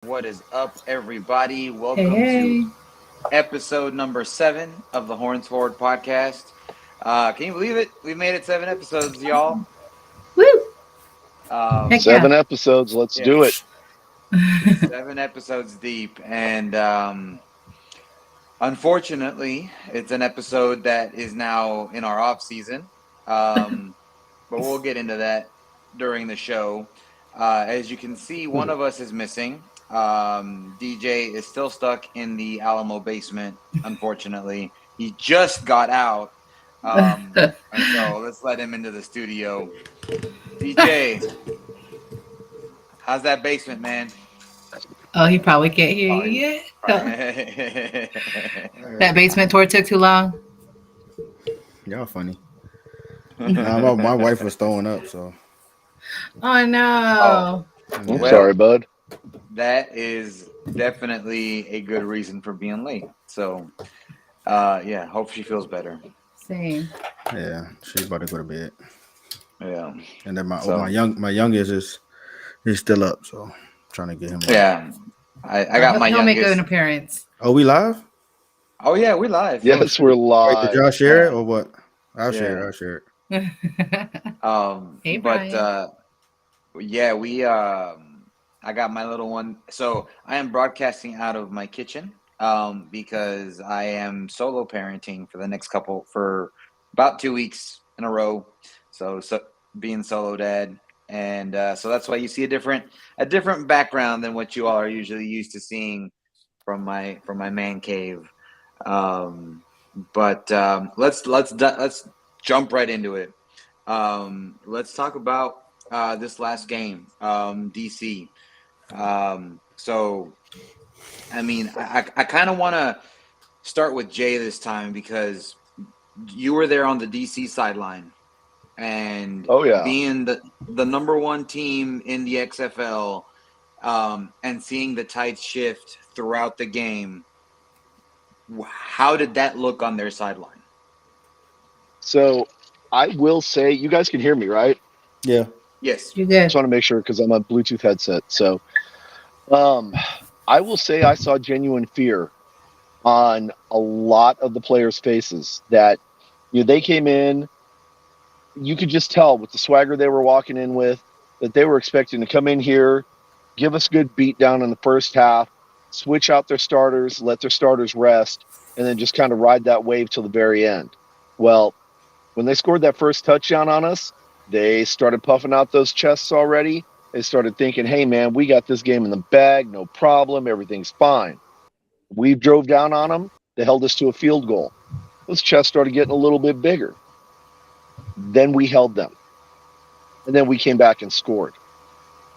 What is up, everybody? Hey, Welcome to hey. episode number 7 of the Horns Forward podcast. Can you believe it? We made it 7 episodes, y'all. Woo! Heck Um, yeah. 7 episodes. Let's yeah, do it. 7 episodes deep, and unfortunately, it's an episode that is now in our off season. But we'll get into that during the show. As you can see, one of us is missing. DJ is still stuck in the Alamo basement, unfortunately. He just got out. And so let's let him into the studio. DJ, how's that basement, man? Oh, he probably can't hear Oh, you yet. That Hey, basement tour took too long. Y'all funny. My wife was throwing up, so Oh oh, no. I'm yeah. well, sorry, bud. that is definitely a good reason for being late. So, yeah, hope she feels better. Same. Yeah, she's about to go to bed. Yeah. And then So, my youngest is still up, so I'm trying to get him up. yeah, I Oh, got he'll, my he'll make an youngest. appearance. Oh, we live? Oh yeah, we live. Oh Yes, we're shoot. Wait, did live. y'all share it Yeah, or what? I'll share yeah. it. I'll share it. Hey, But Brian. yeah, we I got my little one. So I am broadcasting out of my kitchen because I am solo parenting for the next couple for about 2 weeks in a row. So being solo dad, and so that's why you see a different background than what you all are usually used to seeing from my man cave. Um, but let's jump right into it. Let's talk about this last game, DC. So I mean, I kind of want to start with Jay this time because you were there on the DC sideline and Oh yeah. being the number one team in the XFL, and seeing the tides shift throughout the game. How did that look on their sideline? So I will say, you guys can hear me, right? Yeah. Yes. You Just good? want to make sure because I'm on Bluetooth headset. So um, I will say I saw genuine fear on a lot of the players' faces. That they came in. You could just tell with the swagger they were walking in with that they were expecting to come in here, give us a good beat down in the first half, switch out their starters, let their starters rest, and then just kind of ride that wave till the very end. Well, when they scored that first touchdown on us, they started puffing out those chests already. They started thinking, hey, man, we got this game in the bag, no problem, everything's fine. We drove down on them. They held us to a field goal. Those chests started getting a little bit bigger. Then we held them. And then we came back and scored.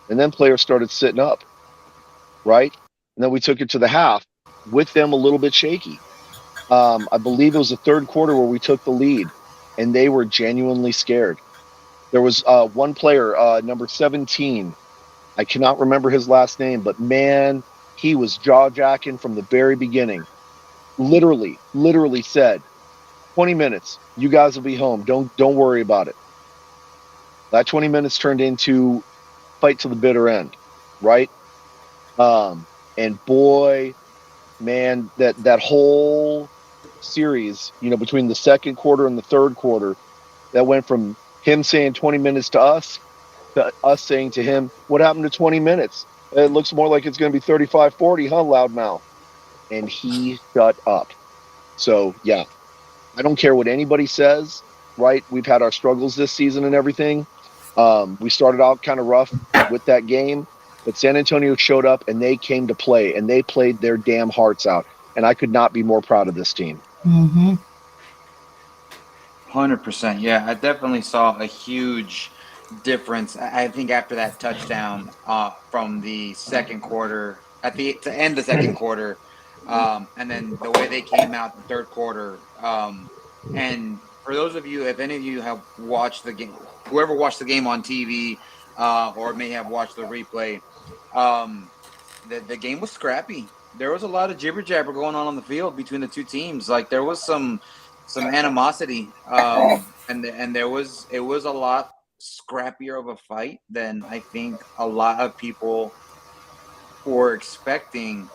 And then players started sitting up, right? And then we took it to the half with them a little bit shaky. I believe it was the third quarter where we took the lead, and they were genuinely scared. There was one player, number 17. I cannot remember his last name, but man, he was jaw jacking from the very beginning. Literally said, 20 minutes, you guys will be home. Don't worry about it. That 20 minutes turned into fight to the bitter end, right? Um, and boy, man, that whole series, between the second quarter and the third quarter, that went from him saying 20 minutes to us saying to him, what happened to 20 minutes? It looks more like it's going to be 35-40, huh, loudmouth? And he shut up. So, yeah, I don't care what anybody says, right? We've had our struggles this season and everything. We started out kind of rough with that game, but San Antonio showed up and they came to play and they played their damn hearts out. And I could not be more proud of this team. Mm-hmm. 100%. Yeah, I definitely saw a huge difference. I think after that touchdown, from the second quarter, at the to end the second quarter, and then the way they came out the third quarter. And for those of you, if any of you have watched the game, whoever watched the game on TV, or may have watched the replay, um, the game was scrappy. There was a lot of jibber jabber going on the field between the two teams. Like there was some animosity, and it was a lot scrappier of a fight than I think a lot of people or expecting.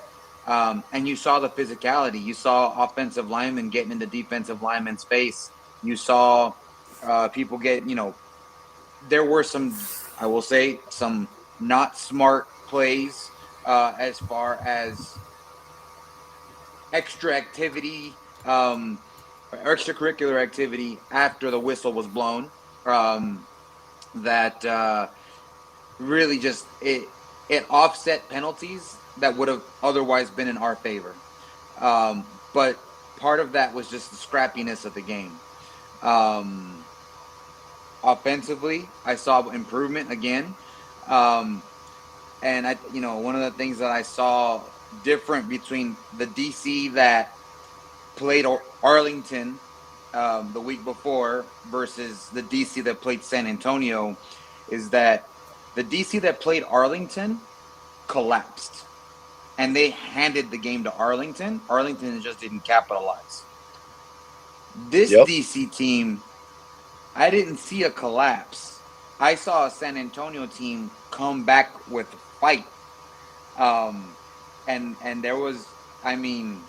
And you saw the physicality. You saw offensive linemen getting into defensive linemen's face. You saw people get, there were some, I will say, some not smart plays as far as extra activity, extracurricular activity after the whistle was blown. Um, that really just it offset penalties that would have otherwise been in our favor. But part of that was just the scrappiness of the game. Um, Offensively, I saw improvement again. Um, and one of the things that I saw different between the DC that played Arlington the week before versus the DC that played San Antonio is that the DC that played Arlington collapsed and they handed the game to Arlington. Arlington just didn't capitalize. This Yep. DC team, I didn't see a collapse. I saw a San Antonio team come back with fight. Um, and there was, I mean,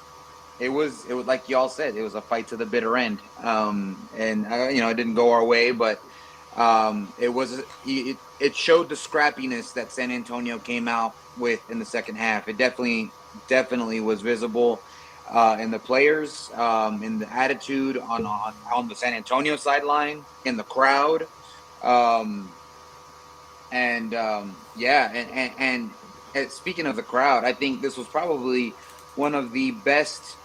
it was like y'all said, it was a fight to the bitter end. And it didn't go our way, but it showed the scrappiness that San Antonio came out with in the second half. It definitely was visible in the players, in the attitude on the San Antonio sideline, in the crowd, um, and speaking of the crowd, I think this was probably one of the best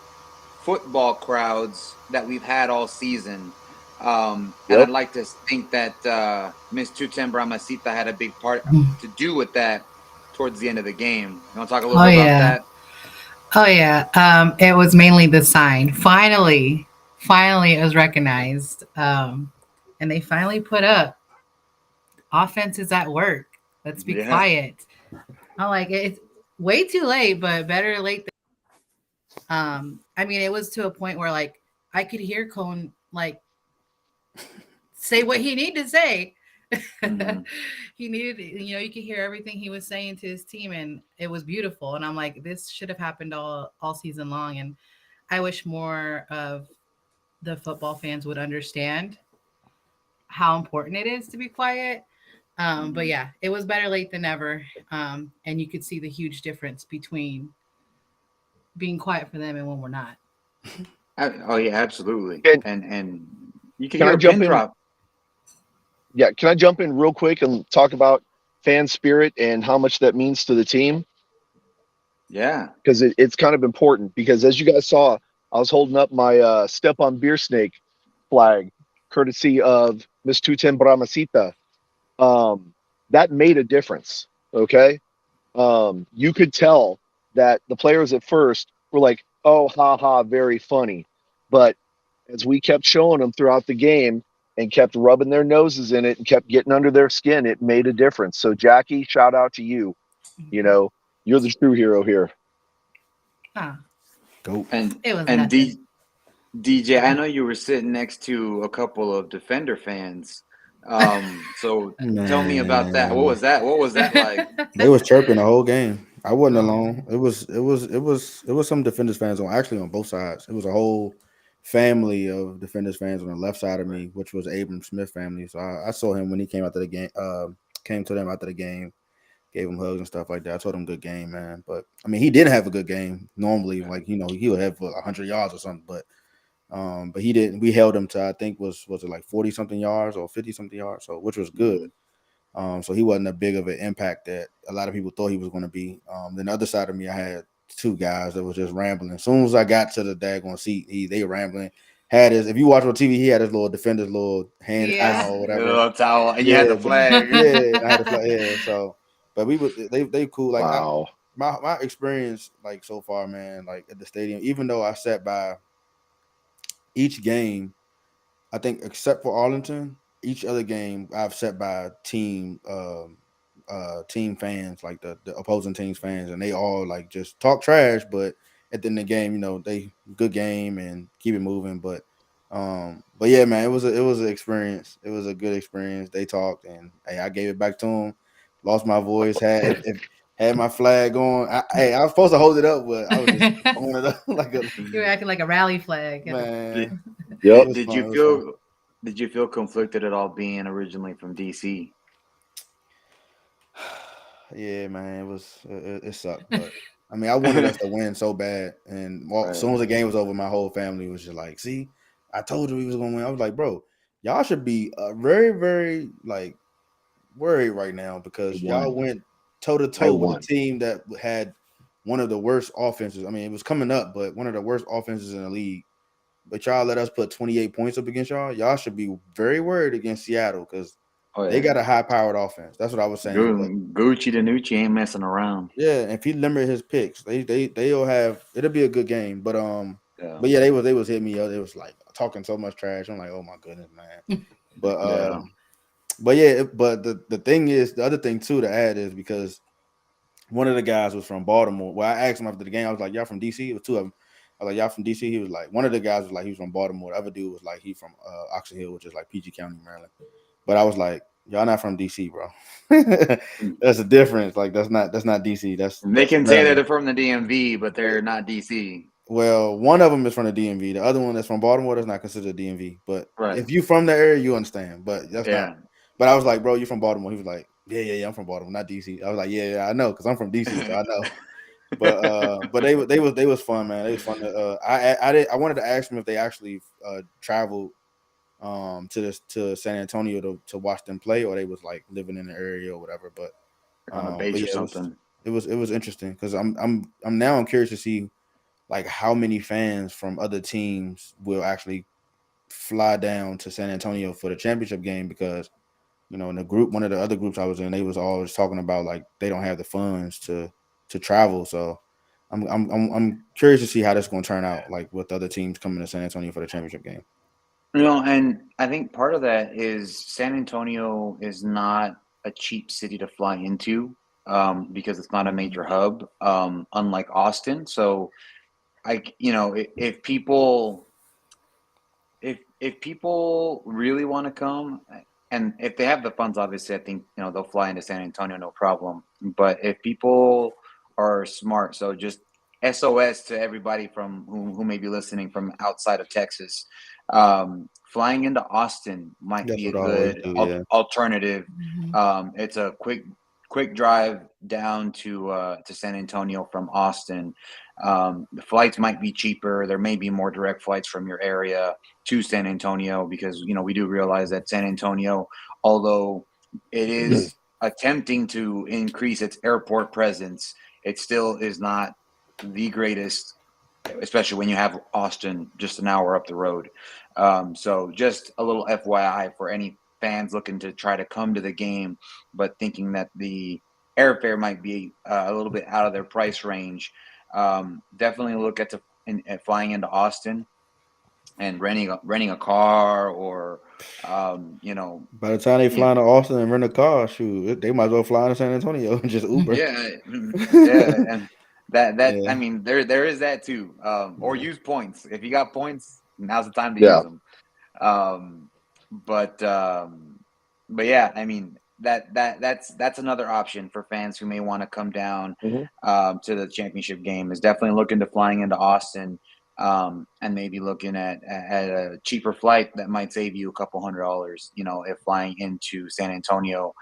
football crowds that we've had all season. And I'd Yep. like to think that Miss Tutem Brahmasita had a big part to do with that towards the end of the game. You want to talk a little Oh bit about yeah. that? Oh yeah. It was mainly the sign. Finally, it was recognized, and they finally put up offense is at work. Let's be Yeah. quiet. I'm like, it's way too late, but better late. I mean, it was to a point where like I could hear Cone like say what he needed to say. Mm-hmm. He needed, you could hear everything he was saying to his team, and it was beautiful. And I'm like, this should have happened all season long. And I wish more of the football fans would understand how important it is to be quiet. But Mm-hmm. yeah, it was better late than never. And you could see the huge difference between being quiet for them and when we're not. Oh yeah, absolutely. And And you could can hear I a pin jump in? drop. Yeah, can I jump in real quick and talk about fan spirit and how much that means to the team? Yeah. Because it's kind of important. Because as you guys saw, I was holding up my Step on Beer Snake flag, courtesy of Miss Tutem Brahmasita. Um, that made a difference. Okay. You could tell that the players at first were like, oh, ha ha, very funny. But as we kept showing them throughout the game and kept rubbing their noses in it and kept getting under their skin, it made a difference. So, Jackie, shout out to you. You Mhm. know, you're the true hero here. Huh. Go. And It was and nothing. DJ, I know you were sitting next to a couple of Defender fans. So tell me about that. What Man, was that? What was that like? they was chirping the whole game. I wasn't alone. It was some Defenders fans on both sides. It was a whole family of Defenders fans on the left side of me, which was Abram Smith family. So I saw him when he came after the game. Came to them after the game, gave him hugs and stuff like that. I told him good game, man. But I mean, he did have a good game. Normally, like he would have 100 yards or something, but he didn't. We held him to I think was it like 40 something yards or 50 something yards, so which was good. Mhm. So he wasn't a big of an impact that a lot of people thought he was going to be. Then the other side of me, I had two guys that was just rambling. As soon as I got to the daggone seat, they were rambling. Had his, if you watch on TV, he had his little defender's little hand Yeah. towel or A whatever. little towel, and you had Yeah, the flag. yeah, I had a flag. Yeah, so but we would they cool. Like Wow. my experience like so far, man. Like at the stadium, even though I sat by each game, I think except for Arlington, each other game I've sat by team fans, like the opposing team's fans, and they all like just talk trash, but at the end of the game, they good game and keep it moving. But yeah, man, it was an experience. It was a good experience. They talked and hey, I gave it back to them. Lost my voice. Had if had my flag on. Hey, I was supposed to hold it up, but I was just throwing it up like a You were acting like a rally flag. Did, man. It Yep. was did fun. you It was fun. feel conflicted at all being originally from DC? Yeah, man, it sucked, but I mean, I wanted us to win so bad, and as Right. soon as the game was over, my whole family was just like, "See, I told you we was gonna win." I was like, "Bro, y'all should be very, very like worried right now I because y'all won. went toe to I toe with a won. team that had one of the worst offenses. I mean, it was coming up, but one of the worst offenses in the league. But y'all let us put 28 points up against y'all. Y'all should be very worried against Seattle because Oh they yeah. got a high powered offense. That's what I was saying. But Gucci Danucci ain't messing around. yeah, if he limit his picks, they'll have it'll be a good game. Yeah. But yeah, they was hitting me up. They was like talking so much trash. I'm like, oh my goodness, man. But Yeah. but yeah, but the thing is, the other thing too to add is because one of the guys was from Baltimore. Well, I asked him after the game. I was like, "Y'all from DC?" It was two of them. I was like, "Y'all from DC?" He was like, one of the guys was like, he was from Baltimore. The other dude was like, he from Oxon Hill, which is like PG County, Maryland. But I was like, "Y'all not from DC, bro." That's a difference. Like that's not DC. That's They that's can say that Maryland. they're from the DMV, but they're not DC. Well, one of them is from the DMV. The other one that's from Baltimore does not consider DMV. But Right. if you from the area, you understand. But that's not. Yeah. But I was like, bro, you from Baltimore? He was like, yeah, I'm from Baltimore, not DC. I was like, yeah, I know, because I'm from DC, so I know. But they was fun, man. They was fun. I wanted to ask them if they actually traveled to San Antonio to watch them play, or they was like living in the area or whatever. On the base or Yeah, something. it was interesting because I'm curious to see like how many fans from other teams will actually fly down to San Antonio for the championship game because in the group, one of the other groups I was in, they was always talking about like they don't have the funds to travel. So I'm curious to see how that's going to turn out, like with other teams coming to San Antonio for the championship game. And I think part of that is San Antonio is not a cheap city to fly into, because it's not a major hub, unlike Austin. So, if people if people really want to come, and if they have the funds, obviously I think they'll fly into San Antonio, no problem. But if people are smart, so just SOS to everybody from who may be listening from outside of Texas, flying into Austin might That's be a what I always good do. Yeah. alternative. Mhm. It's a quick drive down to San Antonio from Austin. The flights might be cheaper. There may be more direct flights from your area to San Antonio because we do realize that San Antonio, although it is attempting to increase its airport presence, it still is not the greatest, especially when you have Austin just an hour up the road. So just a little FYI for any fans looking to try to come to the game, but thinking that the airfare might be a little bit out of their price range. Definitely look at flying into Austin and renting a car, or By the time they you fly into Austin and rent a car, shoot, they might as well fly into San Antonio and just Uber. yeah, yeah, and that I Yeah. mean there is that too. Or Yeah. use points if you got points. Now's the time to use Yeah. them. Um, but yeah, I mean that's another option for fans who may want to come down Mhm. to the championship game. Is definitely looking to flying into Austin, and maybe looking at a cheaper flight that might save you a couple $100. If flying into San Antonio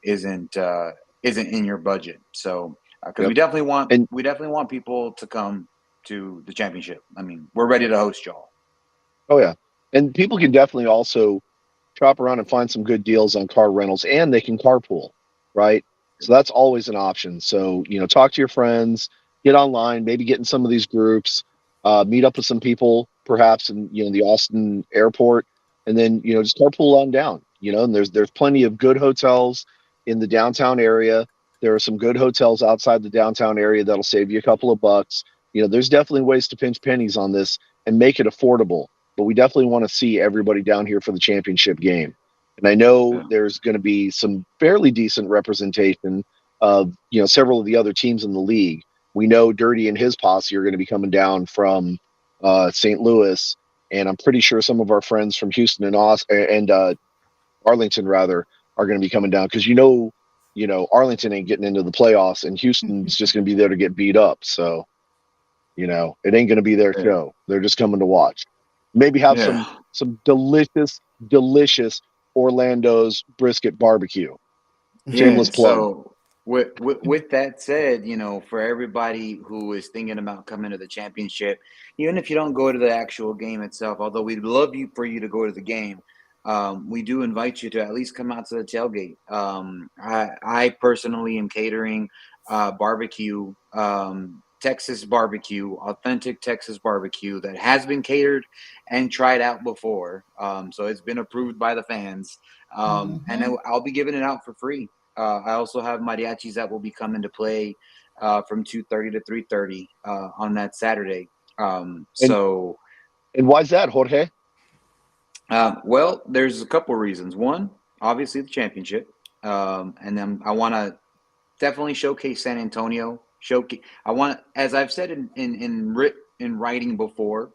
isn't in your budget. So because Yep. And we definitely want people to come to the championship. I mean, we're ready to host y'all. oh yeah, and people can definitely also shop around and find some good deals on car rentals, and they can carpool, right? So that's always an option. So talk to your friends, get online, maybe get in some of these groups, meet up with some people, perhaps in the Austin airport, and then just carpool on down. And there's plenty of good hotels in the downtown area. There are some good hotels outside the downtown area that'll save you a couple of bucks. There's definitely ways to pinch pennies on this and make it affordable, but we definitely want to see everybody down here for the championship game. And I know Yeah. there's going to be some fairly decent representation of several of the other teams in the league. We know Dirty and his posse are going to be coming down from St. Louis, and I'm pretty sure some of our friends from Houston and Arlington rather are going to be coming down because Arlington ain't getting into the playoffs, and Houston's just going to be there to get beat up. So, it ain't going to be their show. They're just coming to watch. Maybe have some delicious Orlando's brisket barbecue. Shameless plug. So with that said, for everybody who is thinking about coming to the championship, even if you don't go to the actual game itself, although we'd love for you to go to the game, we do invite you to at least come out to the tailgate. I personally am catering barbecue, Texas barbecue, authentic Texas barbecue that has been catered and tried out before. So it's been approved by the fans. And I'll be giving it out for free. I also have mariachis that will be coming to play from 2:30 to 3:30 on that Saturday. And why's that, Jorge? Well, there's a couple reasons. One, obviously the championship, and then I want to definitely showcase San Antonio. I want, as I've said in writing before,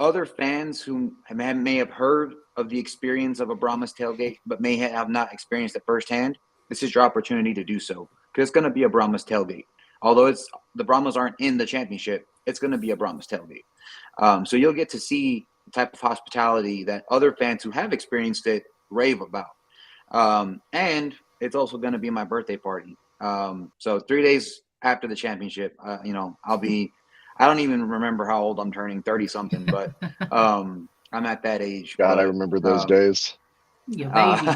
other fans who may have heard of the experience of a Brahmas tailgate, but may have not experienced it firsthand. This is your opportunity to do so, because it's going to be a Brahmas tailgate. Although the Brahmas aren't in the championship, it's going to be a Brahmas tailgate. So you'll get to see the type of hospitality that other fans who have experienced it rave about. And it's also going to be my birthday party. So 3 days after the championship, I don't even remember how old I'm turning, 30 something, but I'm at that age. God, I remember those days. Your baby.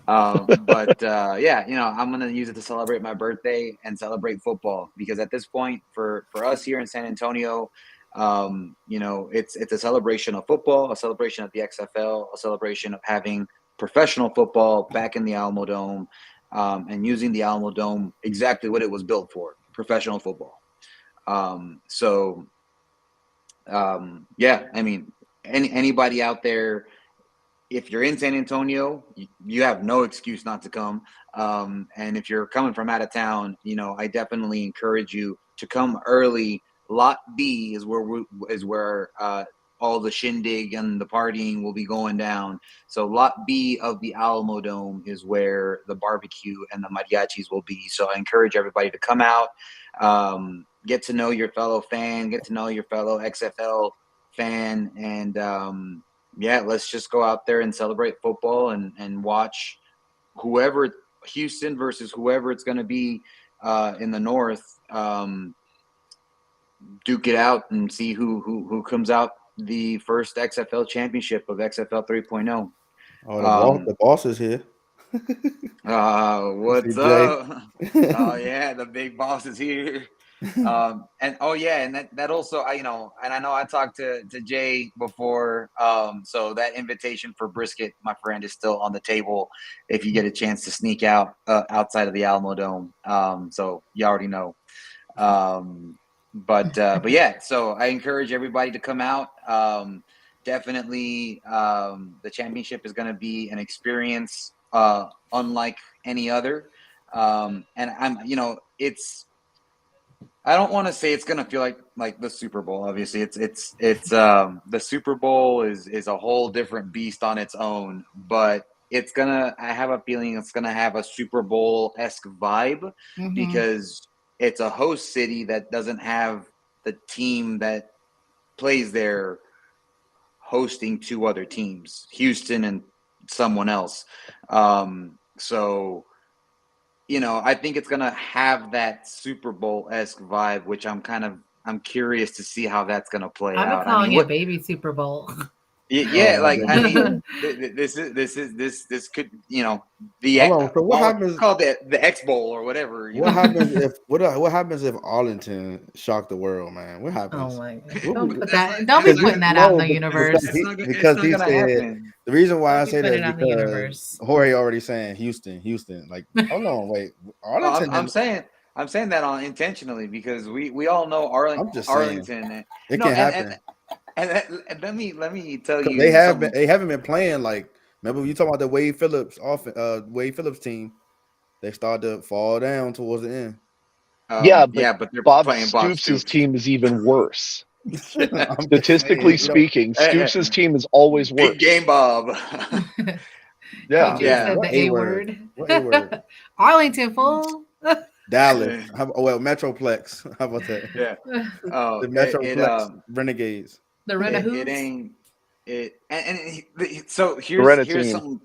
I'm going to use it to celebrate my birthday and celebrate football, because at this point for us here in San Antonio, it's a celebration of football, a celebration of the XFL, a celebration of having professional football back in the Alamo Dome, and using the Alamo Dome exactly what it was built for, professional football. Anybody out there, if you're in San Antonio, you have no excuse not to come. And if you're coming from out of town, I definitely encourage you to come early. Lot B is where all the shindig and the partying will be going down. So Lot B of the Alamo Dome is where the barbecue and the mariachis will be. So I encourage everybody to come out, get to know your fellow fan, get to know your fellow XFL fan, and let's just go out there and celebrate football and watch whoever, Houston versus whoever it's going to be in the North, duke it out and see who comes out the first XFL championship of XFL 3.0. Oh, the boss is here. What's up? Oh yeah, the big boss is here. And that also, and I know I talked to Jay before, so that invitation for brisket, my friend, is still on the table if you get a chance to sneak out outside of the Alamo Dome. So you already know. But yeah, so I encourage everybody to come out. Definitely, the championship is going to be an experience unlike any other. And I don't want to say it's going to feel like the Super Bowl. Obviously, it's the Super Bowl is a whole different beast on its own, but I have a feeling it's gonna have a Super Bowl-esque vibe, because it's a host city that doesn't have the team that plays there hosting two other teams, Houston and someone else. So, I think it's going to have that Super Bowl-esque vibe, which I'm curious to see how that's going to play out. I'm calling it baby Super Bowl. Yeah, this could, the Hold on, so what happens? Called the X Bowl or whatever. What happens if what happens if Arlington shocked the world, man? What happens? Oh my God. Don't be putting that out in the universe. Because he said the reason why I say that is because Jorge already saying Houston. Like, hold on, wait, Arlington. I'm saying that intentionally, because we all know Arlington. I'm just saying, it can happen. And let me tell you, they haven't been playing like. Remember you talking about the Wade Phillips team? They started to fall down towards the end. But they're Bob playing Stoops' team is even worse. Statistically speaking, Stoops' team is always worse. Big game, Bob. Yeah. TJ Yeah. said What the A A word? word. What A word? Arlington, fool. Dallas. Well, Metroplex. How about that? Yeah. The Oh, Metroplex Renegades. The Rena it Hoops. ain't it, so here's Serenity.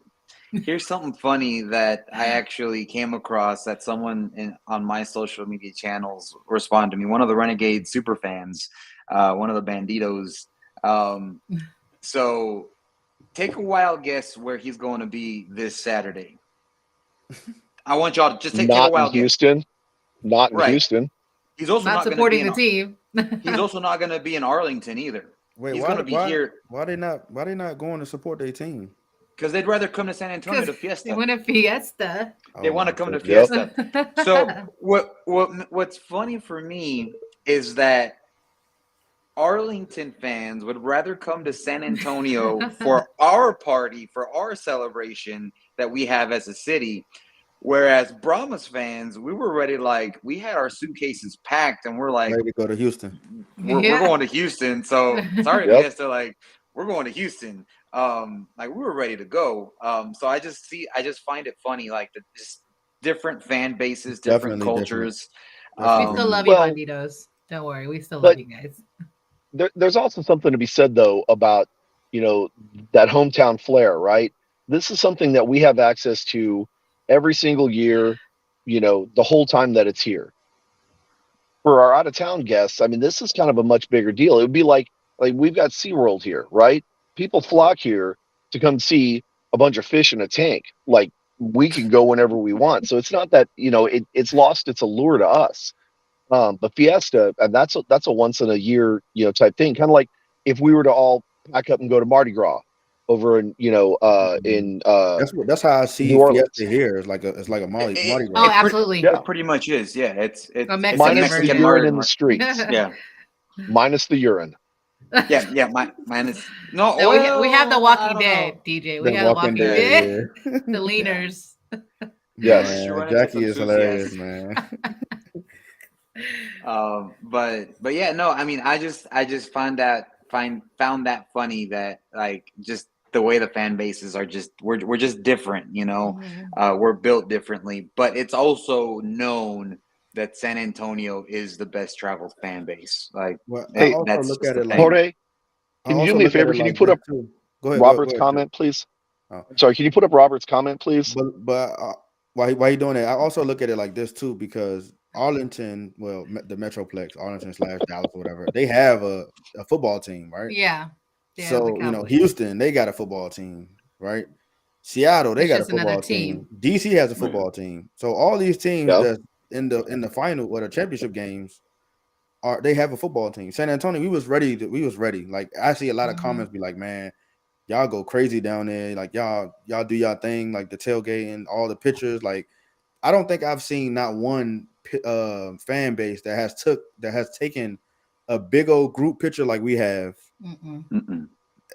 something funny that I actually came across that someone on my social media channels responded to me. One of the Renegade super fans, one of the Banditos. Um, so take a wild guess where he's going to be this Saturday. I want y'all to just take a Not in wild guess. Houston. Not in Right. Houston. He's also Not not going to be supporting the team. He's also not going to be in Arlington either. Wait, He's going to be here why they not going to support their team? because they'd rather come to San Antonio Because to they Fiesta. win a fiesta. They Oh want my to come to goodness. Yep. Fiesta. So what's funny for me is that Arlington fans would rather come to San Antonio for our party, for our celebration that we have as a city. Whereas Brahmas fans, we were ready, like we had our suitcases packed and we're like, Ready to go to Houston. we're Yeah. going to Houston. So sorry, Yep. Fiesta, like we're going to Houston. Like we were ready to go. So I just find it funny, like the just different fan bases, different Definitely different. cultures. We Definitely. still love you, Well, Banditos. Don't worry. We still but love you guys. there's also something to be said though about that hometown flair, right? This is something that we have access to every single year, the whole time that it's here. For our out of town guests, I mean, this is kind of a much bigger deal. It would be like we've got SeaWorld here, right? People flock here to come see a bunch of fish in a tank. Like we can go whenever we want. So it's not that, it's lost its allure to us. But Fiesta, and that's a once in a year, type thing. Kind of like if we were to all pack up and go to Mardi Gras over in That's how I see New Orleans. Fiesta here. It's like a Mardi Oh, Gras. absolutely. Yeah. It pretty much is. Yeah, it's A it's a Mexican Minus the Mexican version. urine Mardi. in the streets. Yeah, Minus the urine. yeah. Mine is no. No, we have the Well, I Walking don't know. Dead, DJ. We The have the Walking Walking Yeah. Dead. Dead. The Yeah. leaners. Yes. You Man, run into Jackie some is Susie hilarious, asses. man. But yeah, no. I mean, I just found that funny that like just the way the fan bases are just we're just different, Mhm. we're built differently, but it's also known that San Antonio is the best traveled fan base. Like Well, I Hey, also that's look just at the it like thing. Jorge, I can you do also me a look at favor? it Can you like put this up too. Go Robert's ahead, Joe. comment, please? Oh. I'm sorry. Can you put up Robert's comment, please? But why you doing that? I also look at it like this too because Arlington, well, the Metroplex, Arlington slash Dallas or whatever, they have a football team, right? Yeah. Yeah, the So Cowboys. Houston, they got a football team, right? Seattle, they It's got a just another football team. team. DC has a Right. football team. So all these teams Yeah. that in the final or the championship games they have a football team. San Antonio, we was ready. We was ready. Like I see a lot of Mhm. comments be like, man, y'all go crazy down there. Like y'all do y'all thing, like the tailgate and all the pictures. Like I don't think I've seen not one fan base that has taken a big old group picture like we have Mm-mm. Mm-mm.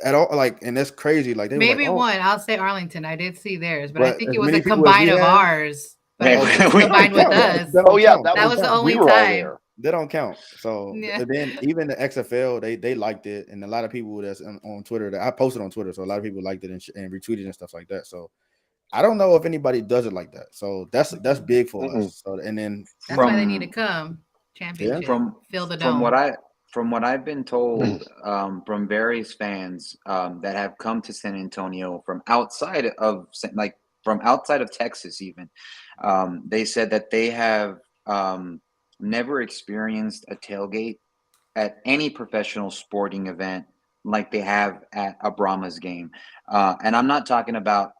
at all. Like, and that's crazy. Like they were like, Maybe oh, one. I'll say Arlington. I did see theirs, but I but think as it was many a people as we combine of have, ours. But I Hey, think it was we that don't combined with count. us. That Oh don't yeah, count. that That was was the we only were all time. there. They don't count. So Yeah. then even the XFL, they liked it, and a lot of people that's on Twitter that I posted on Twitter, so a lot of people liked it and retweeted and stuff like that. So I don't know if anybody does it like that. So that's big for Mm-mm. us. So and then That's why they need to from come. Championship. from Fill the from what dome. I've been told from various fans that have come to San Antonio from outside of like from outside of Texas even, they said that they have never experienced a tailgate at any professional sporting event like they have at a Brahmas game, and I'm not talking about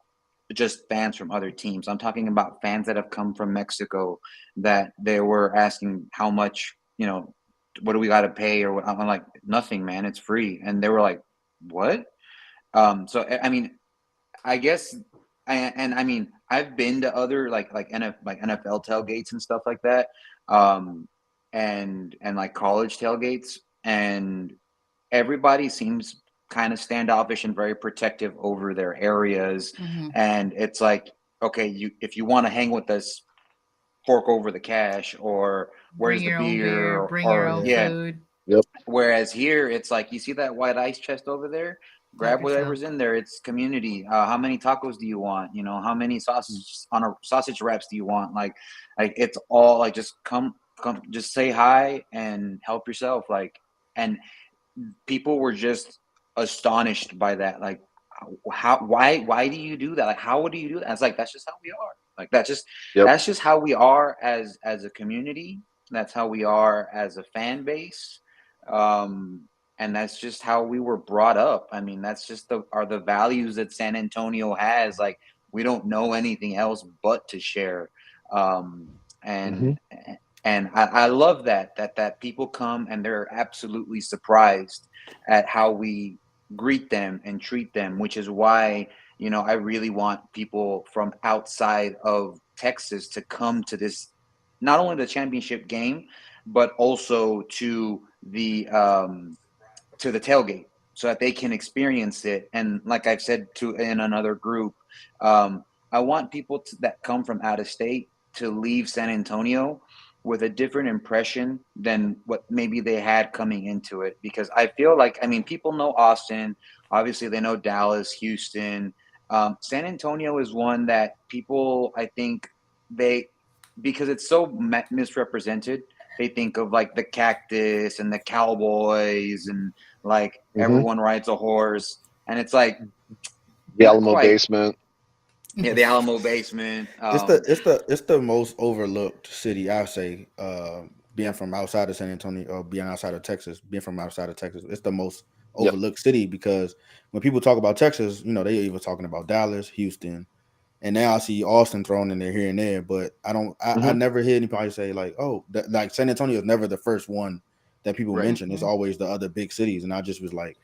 just fans from other teams. I'm talking about fans that have come from Mexico that they were asking how much, what do we got to pay or what? I'm like, nothing, man, it's free. And they were like, what? So I mean, I guess, and I mean, I've been to other like NFL tailgates and stuff like that, um, and like college tailgates, and everybody seems kind of standoffish and very protective over their areas. Mm-hmm. And it's like, okay, if you want to hang with us, fork over the cash, or where's Bring the your own beer. beer, Bring your or own yeah. yeah. food. Yep. Whereas here, it's like you see that white ice chest over there. Help Grab yourself. whatever's in there. It's community. How many tacos do you want? You know, how many sausage wraps do you want? Like it's all like just come, just say hi and help yourself. Like, and people were just astonished by that. Like, why do you do that? Like, how do you do that? It's like that's just how we are. Like Yep. that's just how we are as a community. That's how we are as a fan base. Um, and that's just how we were brought up. I mean, that's just the values that San Antonio has. Like, we don't know anything else but to share. Um, Hmm. and I love that people come and they're absolutely surprised at how we greet them and treat them, which is why, you know, I really want people from outside of Texas to come to this, not only the championship game, but also to the tailgate so that they can experience it. And like I've said to in another group, um, I want people that come from out of state to leave San Antonio with a different impression than what maybe they had coming into it. Because I feel like, I mean, people know Austin, obviously they know Dallas, Houston. San Antonio is one that people, I think, they because it's so misrepresented. They think of like the Cactus and the Cowboys and like Hmm. everyone rides a horse, and it's like The not Alamo quite. basement. Yeah, the Alamo basement. It's the most overlooked city, I say. Being from outside of San Antonio or being outside of Texas, being from outside of Texas, it's the most Yep. overlooked city because when people talk about Texas, they even talking about Dallas, Houston, and now I see Austin thrown in there here and there. But I don't, I Hmm. never hear anybody say like, oh, like San Antonio is never the first one that people Right. mention. It's always the other big cities, and I just was like,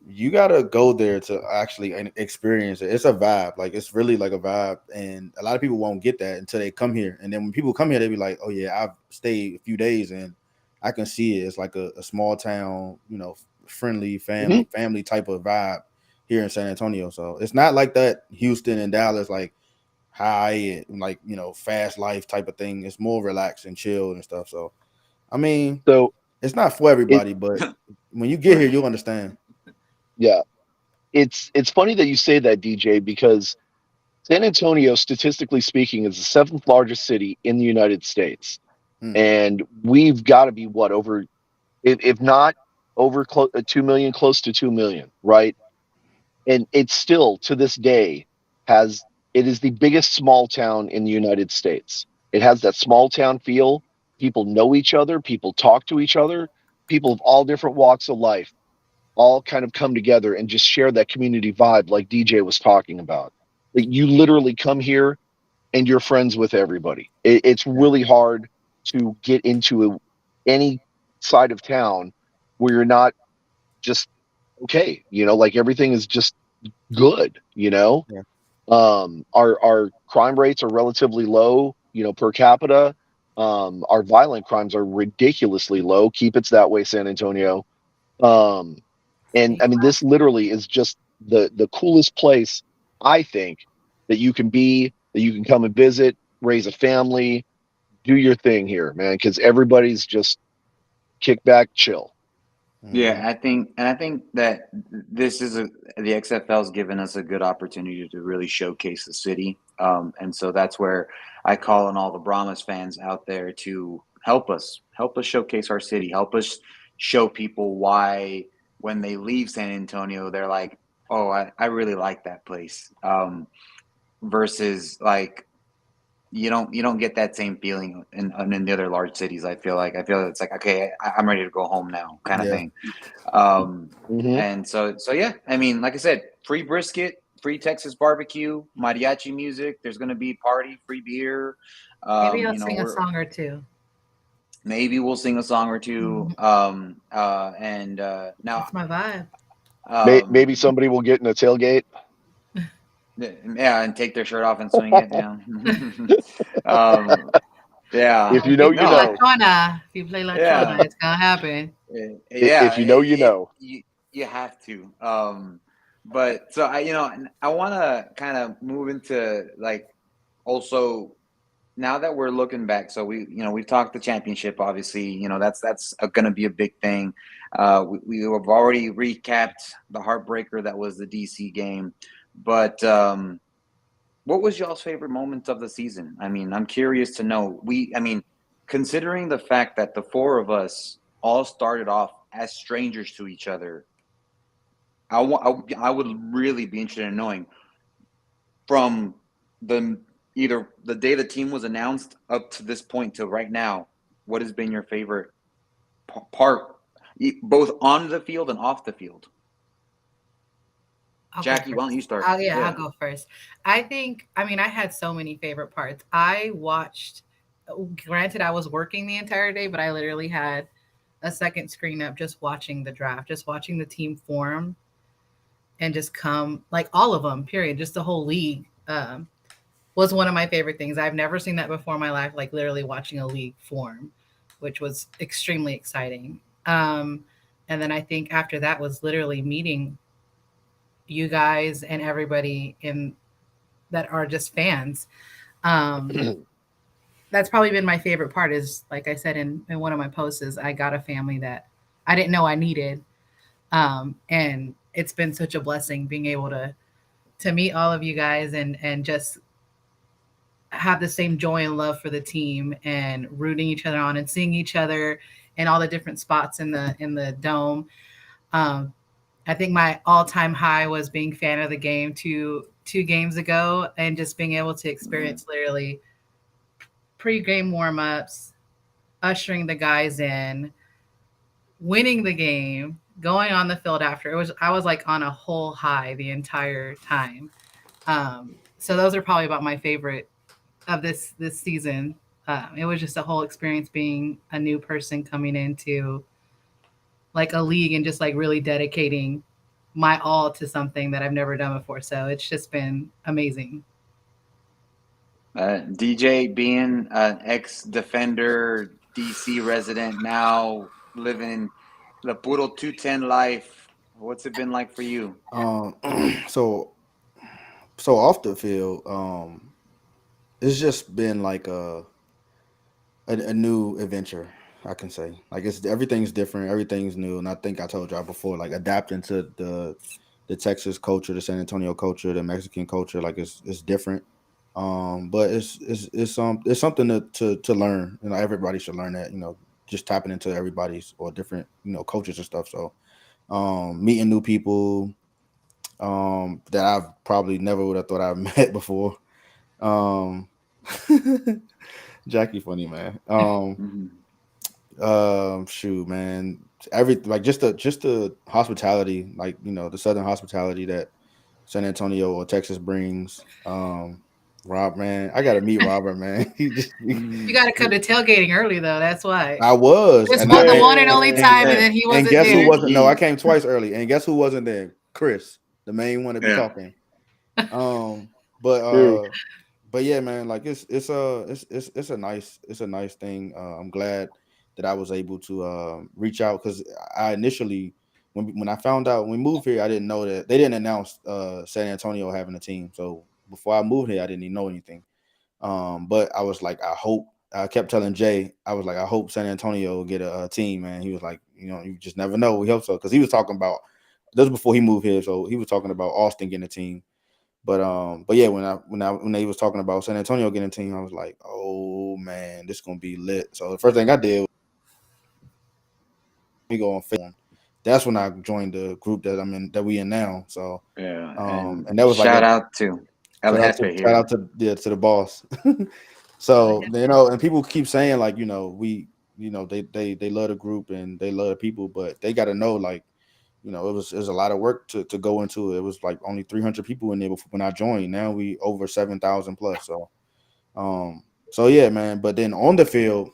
you gotta go there to actually experience it. It's a vibe, like it's really like a vibe, and a lot of people won't get that until they come here. And then when people come here, they be like, "Oh yeah, I've stayed a few days and I can see it. It's like a small town, friendly Hmm. family type of vibe here in San Antonio. So it's not like that Houston and Dallas, like high and like fast life type of thing. It's more relaxed and chill and stuff. So I mean, So it's not for it, everybody, but when you get here, Right. you'll understand. yeah, it's funny that you say that, DJ, because San Antonio, statistically speaking, is the seventh largest city in the United States, Hmm. and we've got to be what over, if not over 2 million, close to 2 million, right? And it still to this day has it is the biggest small town in the United States. It has that small town feel. People know each other, people talk to each other, people of all different walks of life all kind of come together and just share that community vibe like DJ was talking about. Like you literally come here and you're friends with everybody. It's Yeah. really hard to get into any side of town where you're not just okay, like everything is just good, Yeah. our crime rates are relatively low, per capita. Our violent crimes are ridiculously low. Keep it that way, San Antonio. um and I Thank mean, this literally is just the coolest place, I think, that you can be, that you can come and visit, raise a family, do your thing here, man, because everybody's just kick back, chill. Yeah, Hmm. I think that this is the XFL's given us a good opportunity to really showcase the city, and so that's where I call on all the Brahmas fans out there to help us showcase our city, help us show people why when they leave San Antonio, they're like, oh, I really like that place, versus like you don't get that same feeling in the other large cities. I feel it's like okay, I'm ready to go home now, kind of Yeah. thing. Um, Hmm. and so yeah, I mean, like I said, free brisket, free Texas barbecue, mariachi music. There's gonna be party, free beer. Maybe I'll You know, sing a we're song or two. maybe we'll sing a song or two. Mhm. And now, That's my vibe. Maybe um, somebody will get in a tailgate. yeah, and take their shirt off and swing it. Yeah. um, yeah. If If you you know, you play No. know. La if you play La Yeah. it's gonna happen. If Yeah. you know, you know. You have to. But so I want to kind of move into like also now that we're looking back, so we've talked the championship. Obviously, that's going to be a big thing. We have already recapped the heartbreaker that was the DC game, but what was y'all's favorite moments of the season? I mean, I'm curious to know. Considering the fact that the four of us all started off as strangers to each other, I would really be interested in knowing from the either the day the team was announced up to this point to right now, what has been your favorite part, both on the field and off the field? I'll go Jackie, why don't first. you start? Oh yeah, I'll Yeah. go first. I think, I mean, I had so many favorite parts. I watched, granted, I was working the entire day, but I literally had a second screen up just watching the draft, just watching the team form and just come, like all of them, period, just the whole league. Was one of my favorite things. I've never seen that before in my life, like literally watching a league form, which was extremely exciting. And then I think after that was literally meeting you guys and everybody in that are just fans. Um, that's probably been my favorite part is, like I said in one of my posts, is I got a family that I didn't know I needed. And it's been such a blessing being able to meet all of you guys and just have the same joy and love for the team and rooting each other on and seeing each other in all the different spots in the dome. Um, I think my all-time high was being fan of the game two games ago and just being able to experience literally pre-game warm-ups, ushering the guys in, winning the game, going on the field after. I was like on a whole high the entire time. So those are probably about my favorite of this season. It was just a whole experience being a new person coming into like a league and just like really dedicating my all to something that I've never done before. So it's just been amazing. DJ, being an ex-defender, DC resident, now living in the puro 210 life, what's it been like for you? Um, so so off the field, it's just been like a new adventure. I can say like it's everything's different, everything's new, and I think I told y'all before, like adapting to the Texas culture, the San Antonio culture, the Mexican culture, like it's different. But it's something to learn. You know, everybody should learn that. You know, just tapping into everybody's or different cultures and stuff. So meeting new people that I've probably never would have thought I've met before. Um, Jackie, funny man. Mhm. Shoot, man. Every like just the hospitality, like the southern hospitality that San Antonio or Texas brings. Rob, man, I gotta meet Robert, man. You got to come to tailgating early though. That's why. I was, This and was I the one and only and time, and then he and wasn't guess who there. wasn't? No, I came twice early, and guess who wasn't there? Chris, the main one to be Yeah. talking. Um, but Dude, but yeah, man, like it's a nice thing. I'm glad that I was able to reach out because I initially when I found out when we moved here, I didn't know that they didn't announce San Antonio having a team. So before I moved here, I didn't even know anything. But I was like, I kept telling Jay, I was like, I hope San Antonio will get a team, man. He was like, you just never know. We hope so because he was talking about this was before he moved here, so he was talking about Austin getting a team. But yeah, when they was talking about San Antonio getting a team, I was like, oh man, this is gonna be lit. So the first thing I did was we go on Facebook. That's when I joined the group that I'm in that we in now. So Yeah, and and that was like shout a out to El Jefe shout here. out to the boss. So and people keep saying like we they love the group and they love the people, but they got to know like it was a lot of work to go into it. It was like only 300 people in there before, when I joined. Now we over 7,000 plus. So yeah, man. But then on the field,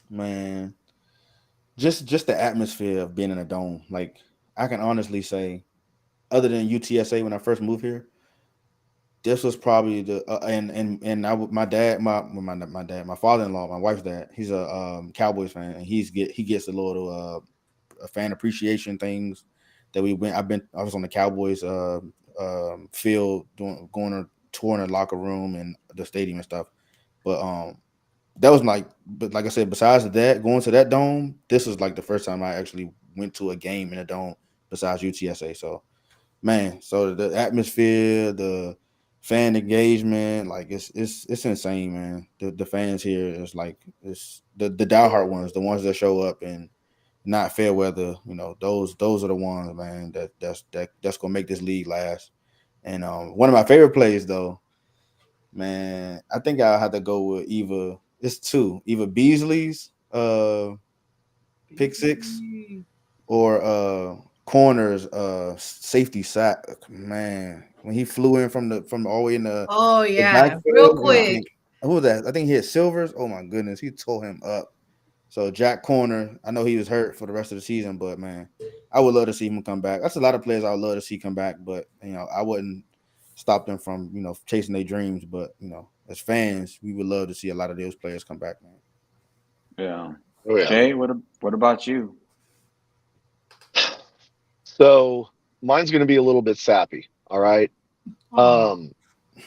man, just the atmosphere of being in a dome. Like I can honestly say, other than UTSA when I first moved here, this was probably the and my dad, my dad, my father-in-law, my wife's dad. He's a Cowboys fan, and he gets a little fan appreciation things that we went. I was on the Cowboys field going to touring the locker room and the stadium and stuff. But that was but like I said, besides that, going to that dome, this was like the first time I actually went to a game in a dome besides UTSA. So man, so the atmosphere, the fan engagement, like it's insane, man. The fans here is like it's the diehard ones, the ones that show up and not fair weather. Those are the ones, man. That's gonna make this league last. And one of my favorite plays though, man, I think I'll have to go with either Beasley's pick six or corners safety sack. Man, when he flew in from all the way in Oh the yeah, real backfield, and I quick. think who was that? I think he hit Silvers. Oh my goodness, he tore him up. So Jack Corner, I know he was hurt for the rest of the season, but man, I would love to see him come back. That's a lot of players I would love to see come back, but I wouldn't stop them from chasing their dreams. But as fans, we would love to see a lot of those players come back, man. Yeah. Oh yeah. Jay, what about you? So mine's going to be a little bit sappy. All right. Aw.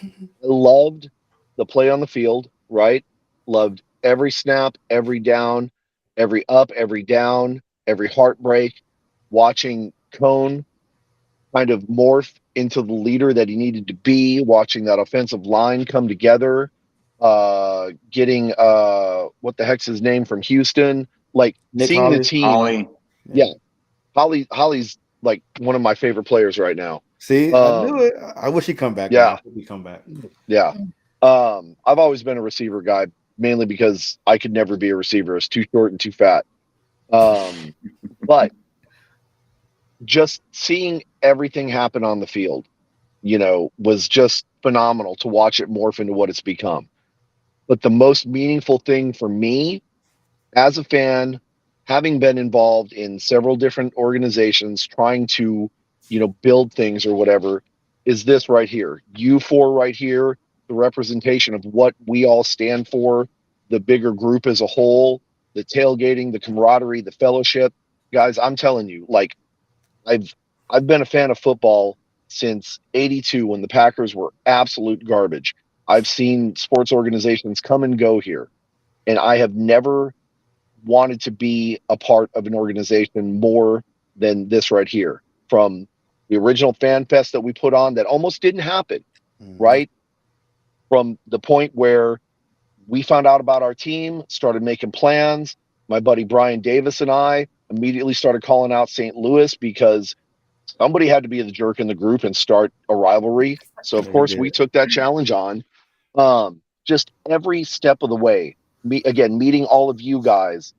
I loved the play on the field. Right. Loved every snap, every down, every up, every down, every heartbreak. Watching Cone kind of morph into the leader that he needed to be. Watching that offensive line come together. Getting what the heck's his name from Houston? Like Nick seeing the Holly, team. Ollie. yeah. Yeah, Holly's like one of my favorite players right now. See, I knew Um, it. I wish he'd come back, man. I yeah, hope he come back. yeah. I've always been a receiver guy, mainly because I could never be a receiver. It's too short and too fat. Um, but just seeing everything happen on the field, was just phenomenal to watch it morph into what it's become. But the most meaningful thing for me as a fan, having been involved in several different organizations trying to, build things or whatever, is this right here. You four right here, the representation of what we all stand for, the bigger group as a whole, the tailgating, the camaraderie, the fellowship. Guys, I'm telling you, like I've I've been a fan of football since '82 when the Packers were absolute garbage. I've seen sports organizations come and go here, and I have never wanted to be a part of an organization more than this right here. From the original fan fest that we put on that almost didn't happen, Mm-hmm. right? From the point where we found out about our team, started making plans. My buddy Brian Davis and I immediately started calling out St. Louis because somebody had to be the jerk in the group and start a rivalry. So of Yeah, he course did. we took that challenge on. Just every step of the way. Meeting all of you guys,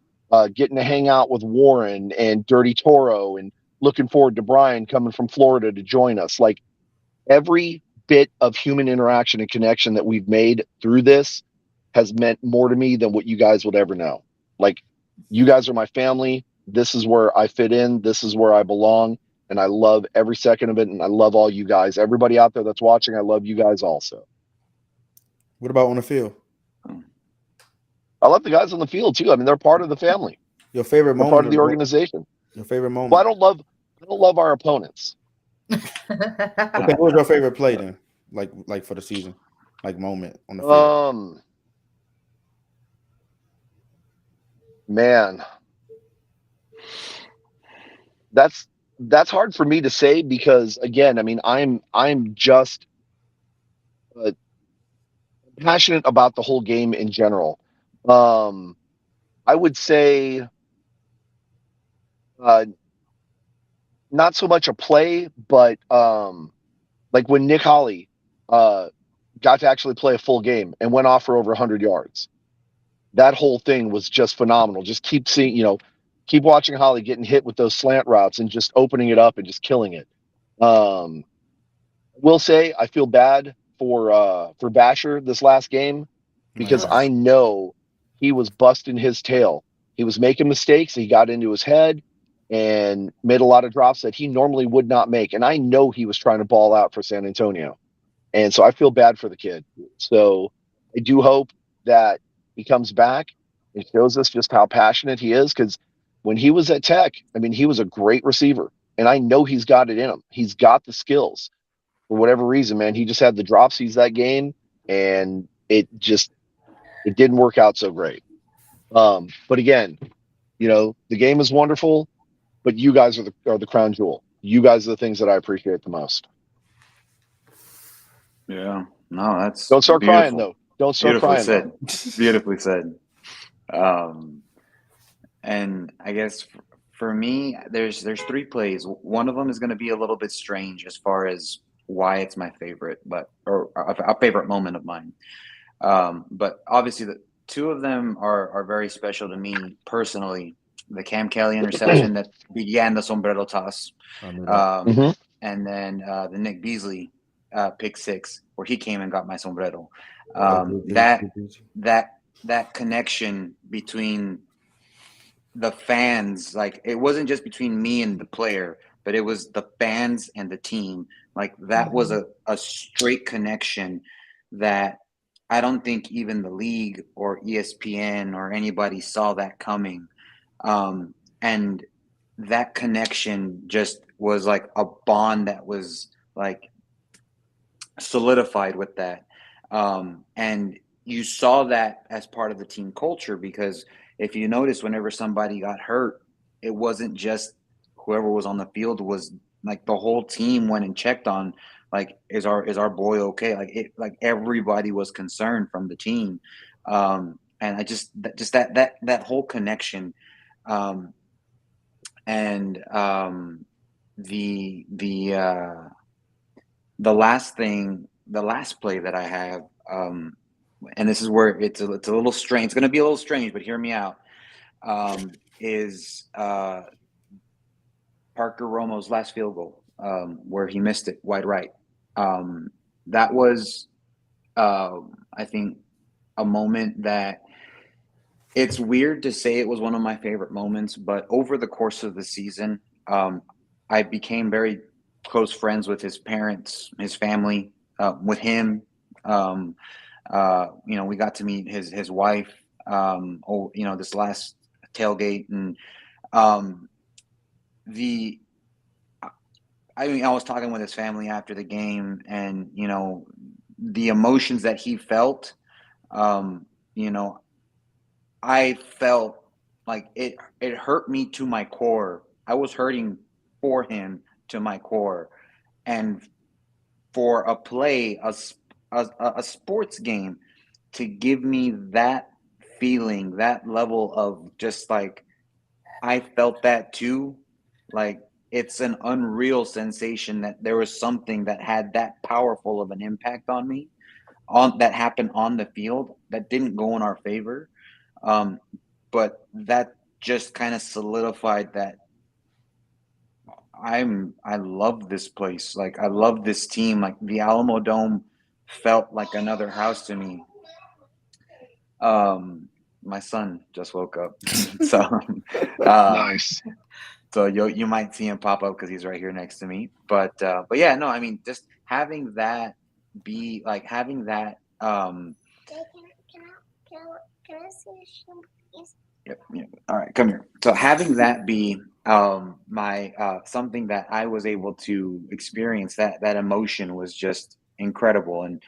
getting to hang out with Warren and Dirty Toro, and looking forward to Brian coming from Florida to join us. Like every bit of human interaction and connection that we've made through this has meant more to me than what you guys would ever know. Like you guys are my family. This is where I fit in. This is where I belong. And I love every second of it. And I love all you guys. Everybody out there that's watching, I love you guys also. What about on the field? I love the guys on the field too. I mean, they're part of the family. Your favorite They're part moment of of the the whole, organization. your favorite Well, moment. I don't love our opponents. Okay, what was your favorite play then? Like for the season, like moment on the field. Um, man, that's that's hard for me to say because again, I mean, I'm just uh, passionate about the whole game in general. Um, I would say uh, not so much a play, but like when Nick Holly uh, got to actually play a full game and went off for over 100 yards. That whole thing was just phenomenal. Just keep seeing, keep watching Holly getting hit with those slant routes and just opening it up and just killing it. Um, will say I feel bad for Basher this last game because Man, I know he was busting his tail. He was making mistakes. He got into his head and made a lot of drops that he normally would not make. And I know he was trying to ball out for San Antonio. And so I feel bad for the kid. So I do hope that he comes back and shows us just how passionate he is. Because when he was at Tech, I mean, he was a great receiver. And I know he's got it in him. He's got the skills. For whatever reason, man, he just had the dropsies that game. And it just It didn't work out so great. But again, the game is wonderful, but you guys are the crown jewel. You guys are the things that I appreciate the most. Yeah. No, that's Don't start crying beautiful. though. Don't start Beautifully crying though. said. Beautifully said. Um, and I guess for me, there's three plays. One of them is going to be a little bit strange as far as why it's my favorite, but or a favorite moment of mine. But obviously, the two of them are very special to me personally. The Cam Kelly interception that began the sombrero toss, I knew that. Hmm. and then the Nick Beasley pick six where he came and got my sombrero. Blue Beach, That Blue Beach. that connection between the fans, like it wasn't just between me and the player, but it was the fans and the team. Like that was a straight connection that I don't think even the league or ESPN or anybody saw that coming. And that connection just was like a bond that was like solidified with that. And you saw that as part of the team culture because if you notice, whenever somebody got hurt, it wasn't just whoever was on the field, was like the whole team went and checked on, like, is our boy okay? Like everybody was concerned from the team. And I just that whole connection. Um, and the the last play that I have, and this is where it's a little strange. It's going to be a little strange, but hear me out. Is Parker Romo's last field goal, where he missed it wide right. That was, I think, a moment that it's weird to say it was one of my favorite moments, but over the course of the season, I became very close friends with his parents, his family, with him. Um, we got to meet his wife. This last tailgate, and um, the I mean, I was talking with his family after the game, and the emotions that he felt. Um, you know, I felt like it hurt me to my core. I was hurting for him to my core, and for a play, a sports game, to give me that feeling, that level of just like I felt that too. Like it's an unreal sensation that there was something that had that powerful of an impact on me, on that happened on the field that didn't go in our favor. Um, but that just kind of solidified that I love this place. Like I love this team. Like the Alamo Dome felt like another house to me. My son just woke up, so uh, Nice. so you might see him pop up because he's right here next to me. But yeah, no, I mean just having that be like having that. Can I see some, please? Yep, yep. All right, come here. So having that be my something that I was able to experience, that emotion was just incredible. And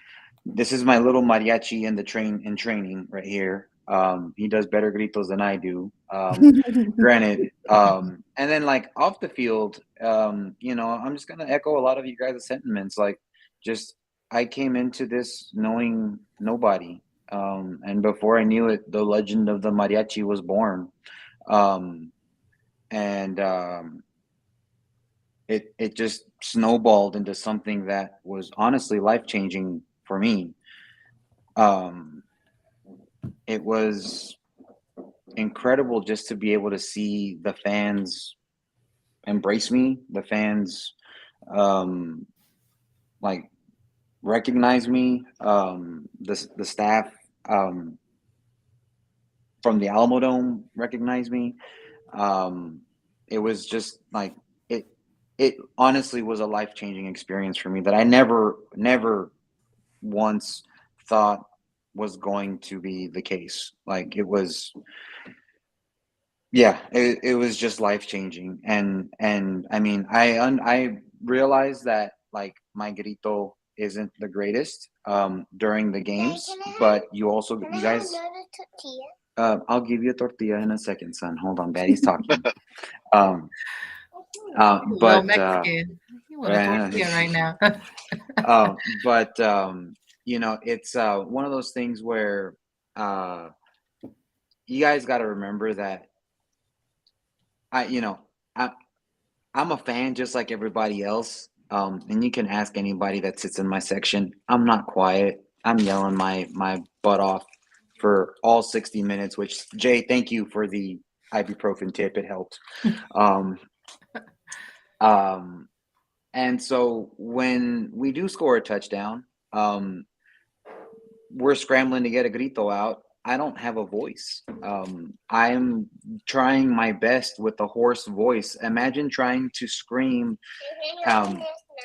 this is my little mariachi in training right here. He does better gritos than I do. Granted, and then like off the field, I'm just gonna echo a lot of you guys' sentiments. Like, just I came into this knowing nobody, and before I knew it, the legend of the mariachi was born. Um, and it just snowballed into something that was honestly life changing for me. Um, it was incredible just to be able to see the fans embrace me, the fans um, like recognize me, the staff um, from the Alamo Dome recognize me. Um, it was just like it. It honestly was a life changing experience for me that I never once thought was going to be the case. Like it was, yeah, it was just life changing. And I mean, I realized that like my grito isn't the greatest during the games, but you guys. I'll give you a tortilla in a second, son. Hold on, Daddy's talking. Um, Little but Mexican. You want a tortilla right now? but it's one of those things where uh, you guys got to remember that I, you know, I, I'm a fan just like everybody else. And you can ask anybody that sits in my section. I'm not quiet. I'm yelling my butt off for all 60 minutes. Which Jay, thank you for the ibuprofen tip. It helped. Um, um, and so when we do score a touchdown, um, we're scrambling to get a grito out. I don't have a voice. I'm trying my best with a hoarse voice. Imagine trying to scream um,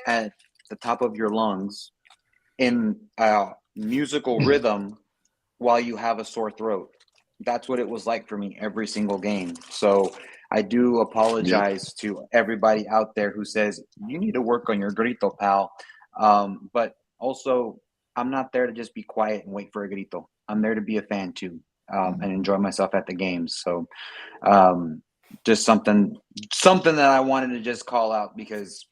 at the top of your lungs in a musical rhythm while you have a sore throat. That's what it was like for me every single game. So I do Yep. apologize to everybody out there who says you need to work on your grito, pal. But also, I'm not there to just be quiet and wait for a grito. I'm there to be a fan too, and enjoy myself at the games. So um, just something that I wanted to just call out because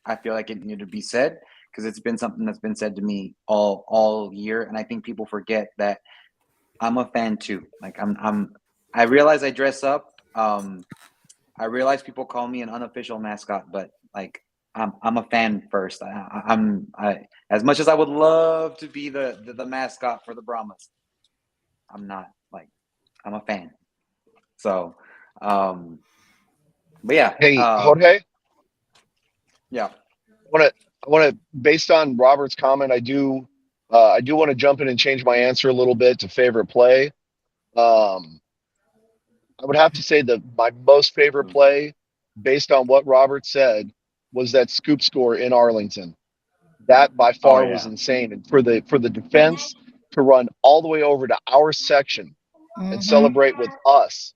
I feel like it needed to be said because it's been something that's been said to me all year, and I think people forget that I'm a fan too. Like I realize I dress up. I realize people call me an unofficial mascot, but like I'm a fan first. I as much as I would love to be the mascot for the Brahmas, I'm not. Like I'm a fan. So, um, but yeah, Hey, Jorge, yeah. I want to, based on Robert's comment, I do want to jump in and change my answer a little bit to favorite play. Um, I would have to say that my most favorite play, based on what Robert said, was that scoop score in Arlington. That by Oh far was yeah. insane, and for the defense to run all the way over to our section and Mm-hmm. celebrate with us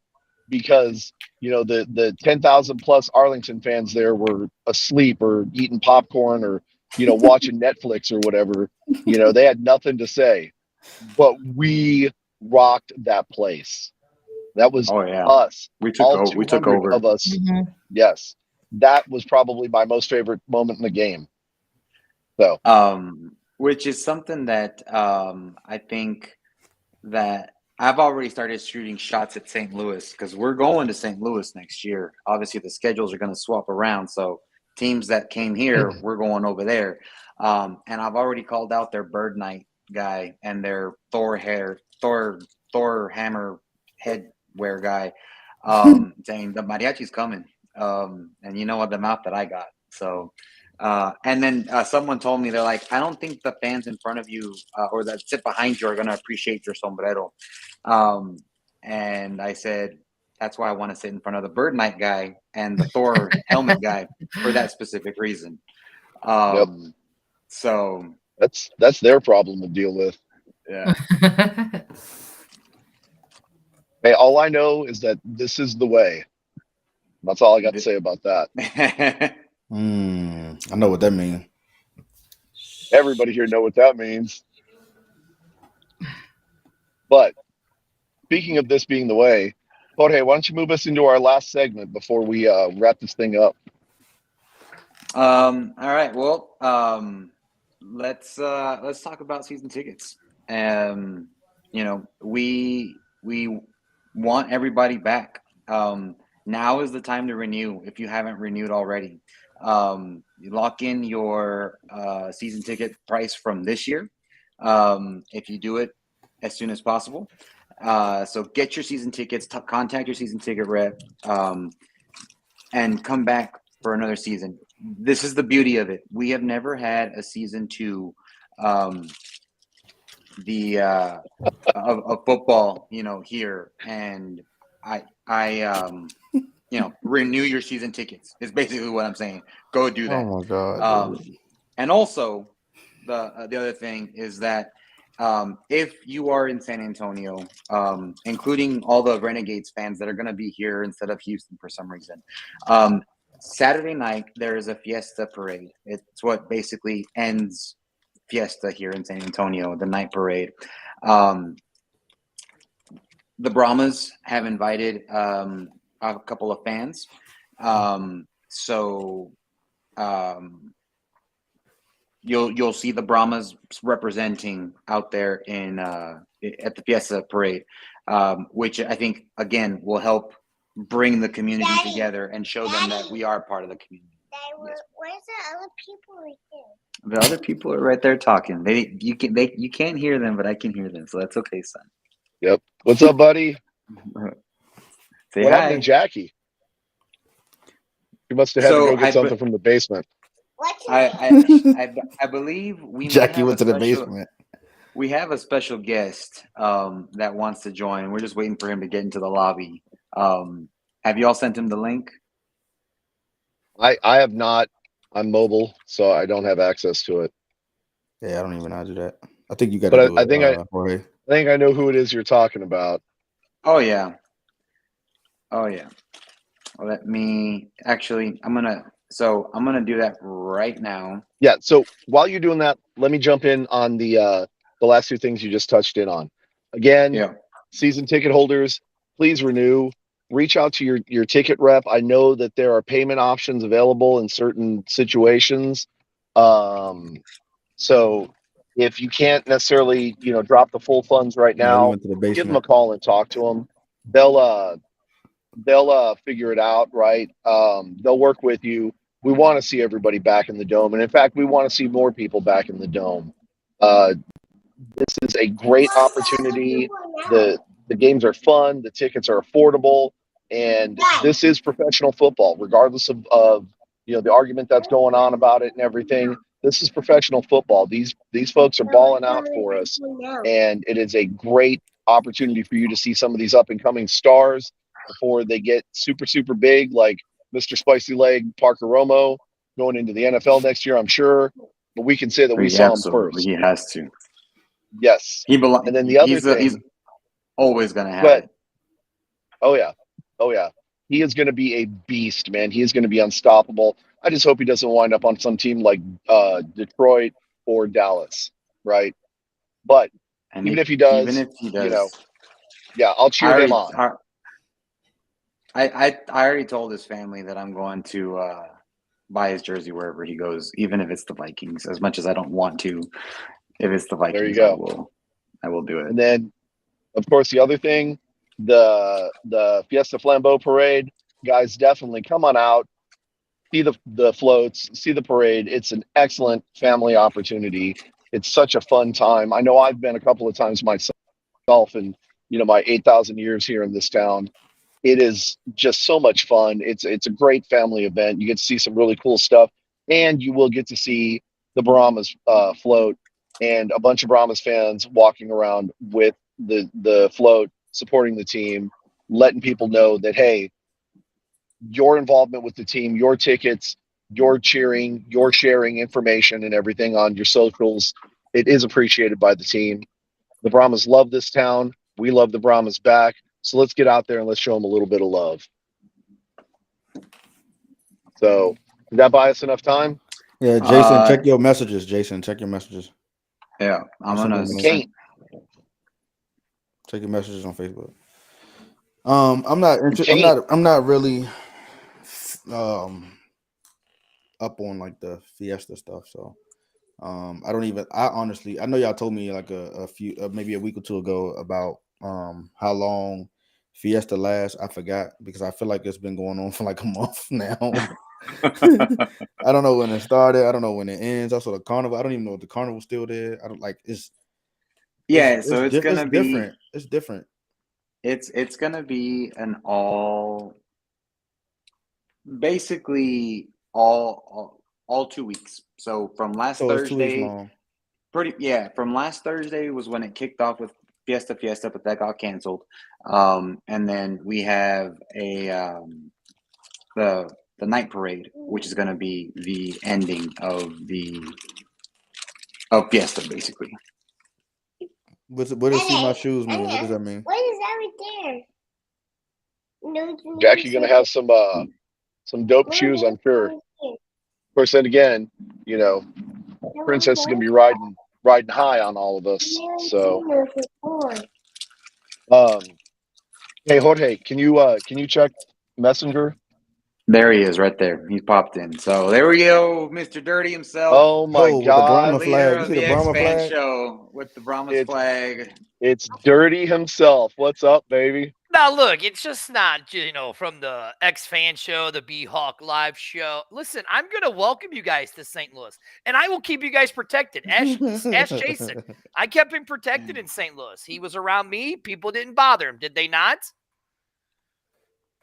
because the 10,000 plus Arlington fans there were asleep or eating popcorn or watching Netflix or whatever. They had nothing to say, but we rocked that place. That was Oh yeah. us, all We took 200 over. of us. Mm-hmm. Yes, that was probably my most favorite moment in the game. So Which is something that I think that I've already started shooting shots at St. Louis because we're going to St. Louis next year. Obviously, the schedules are going to swap around. So teams that came here, we're going over there. And I've already called out their Bird Night guy and their Thor hammer headwear guy, saying the mariachi's coming. And you know what the mouth that I got. So and then someone told me they're like, I don't think the fans in front of you or that sit behind you are going to appreciate your sombrero. Um, and I said, that's why I want to sit in front of the Bird Night guy and the Thor helmet guy for that specific reason. yep, Um, so that's their problem to deal with. yeah. Hey, all I know is that this is the way. That's all I got to say about that. I know what that means. Everybody here know what that means. But speaking of this being the way, Jorge, why don't you move us into our last segment before we wrap this thing up? All right. Well, let's talk about season tickets. We want everybody back. Now is the time to renew if you haven't renewed already. You lock in your season ticket price from this year. If you do it as soon as possible. So get your season tickets. Contact your season ticket rep. And come back for another season. This is the beauty of it. We have never had a season two um, the of football, here, and renew your season tickets is basically what I'm saying. Go do that. Oh my god, dude. And also, the other thing is that if you are in San Antonio, including all the Renegades fans that are going to be here instead of Houston for some reason, Saturday night there is a fiesta parade. It's what basically ends fiesta here in San Antonio, the night parade. Um, the Brahmas have invited a couple of fans. So you'll see the Brahmas representing out there in at the Fiesta Parade, which I think again will help bring the community together and show them that we are part of the community. Where's the other people right there? The other people are right there talking. You can't hear them, but I can hear them, so that's okay, son. Yep. What's up, buddy? Say What hi. happened to Jackie? You must have had to go get something from the basement. I believe we Jackie might went have to a the special, basement. we have a special guest that wants to join. We're just waiting for him to get into the lobby. Have you all sent him the link? I have not. I'm mobile, so I don't have access to it. Yeah, I don't even know how to do that. I think you got to But do I it. think Jorge. I think I know who it is you're talking about. Oh yeah. Let me actually. I'm gonna do that right now. Yeah. So while you're doing that, let me jump in on the last two things you just touched in on. Again, Yeah. season ticket holders, please renew. Reach out to your ticket rep. I know that there are payment options available in certain situations. So if you can't necessarily, drop the full funds right Yeah, we now, went to the give them a basement. call and talk to them. They'll figure it out, right? They'll work with you. We want to see everybody back in the dome, and in fact, we want to see more people back in the dome. Uh, this is a great opportunity. The games are fun. The tickets are affordable, and this is professional football, regardless of the argument that's going on about it and everything. This is professional football. These folks are balling out for us, and it is a great opportunity for you to see some of these up and coming stars before they get super big, like Mr. Spicy Leg Parker Romo going into the NFL next year, I'm sure. But we can say that we saw him first. He has to. Yes. And then the other he's thing, always gonna have but it. oh yeah, he is going to be a beast, man. He is going to be unstoppable. I just hope he doesn't wind up on some team like Detroit or Dallas, right? But And even if he does, yeah, I'll cheer him on. I already told his family that I'm going to buy his jersey wherever he goes, even if it's the Vikings. As much as I don't want to, if it's the Vikings, There you go. I will do it. And then, of course, the other thing, the Fiesta Flambeau Parade, guys, definitely come on out, see the floats, see the parade. It's an excellent family opportunity. It's such a fun time. I know I've been a couple of times myself in my 8,000 years here in this town. It is just so much fun. It's a great family event. You get to see some really cool stuff, and you will get to see the Brahmas float and a bunch of Brahmas fans walking around with the float, supporting the team, letting people know that, hey, your involvement with the team, your tickets, your cheering, your sharing information and everything on your socials, it is appreciated by the team. The Brahmas love this town. We love the Brahmas back. So let's get out there and let's show them a little bit of love. So did that buy us enough time? Yeah, Jason, check your messages. Jason, check your messages. Yeah, I'm gonna check your messages on Facebook. I'm not interested. I'm not really up on like the Fiesta stuff. So I don't even. I honestly, I know y'all told me like a few, maybe a week or two ago about how long Fiesta lasts. I forgot because I feel like it's been going on for like a month now. I don't know when it started. I don't know when it ends. Also, the carnival. I don't even know if the carnival's still there. I don't like it's. Yeah, so it's gonna be different. It's different. It's gonna be an basically all 2 weeks. So from last Thursday, 2 weeks long. From last Thursday was when it kicked off with Fiesta, but that got canceled. And then we have the night parade, which is gonna be the ending of Fiesta, basically. What does see my shoes mean? What does that mean? What is that right there? Jack, you're gonna have some dope shoes, I'm sure. Of course, then again, Princess is gonna be riding riding high on all of us. So, hey Jorge, can you check Messenger? There he is, right there. He popped in. So there we go, Mr. Dirty himself, Oh my Oh, with the the God, Brahma leader flag. You of see the the X Brahma Fan flag? Show with the Brahmas It's- flag. it's Dirty himself. What's up, baby? Now, look, it's just not, from the X Fan Show, the B Hawk Live Show. Listen, I'm going to welcome you guys to St. Louis, and I will keep you guys protected. Ask Jason. I kept him protected in St. Louis. He was around me. People didn't bother him. Did they not?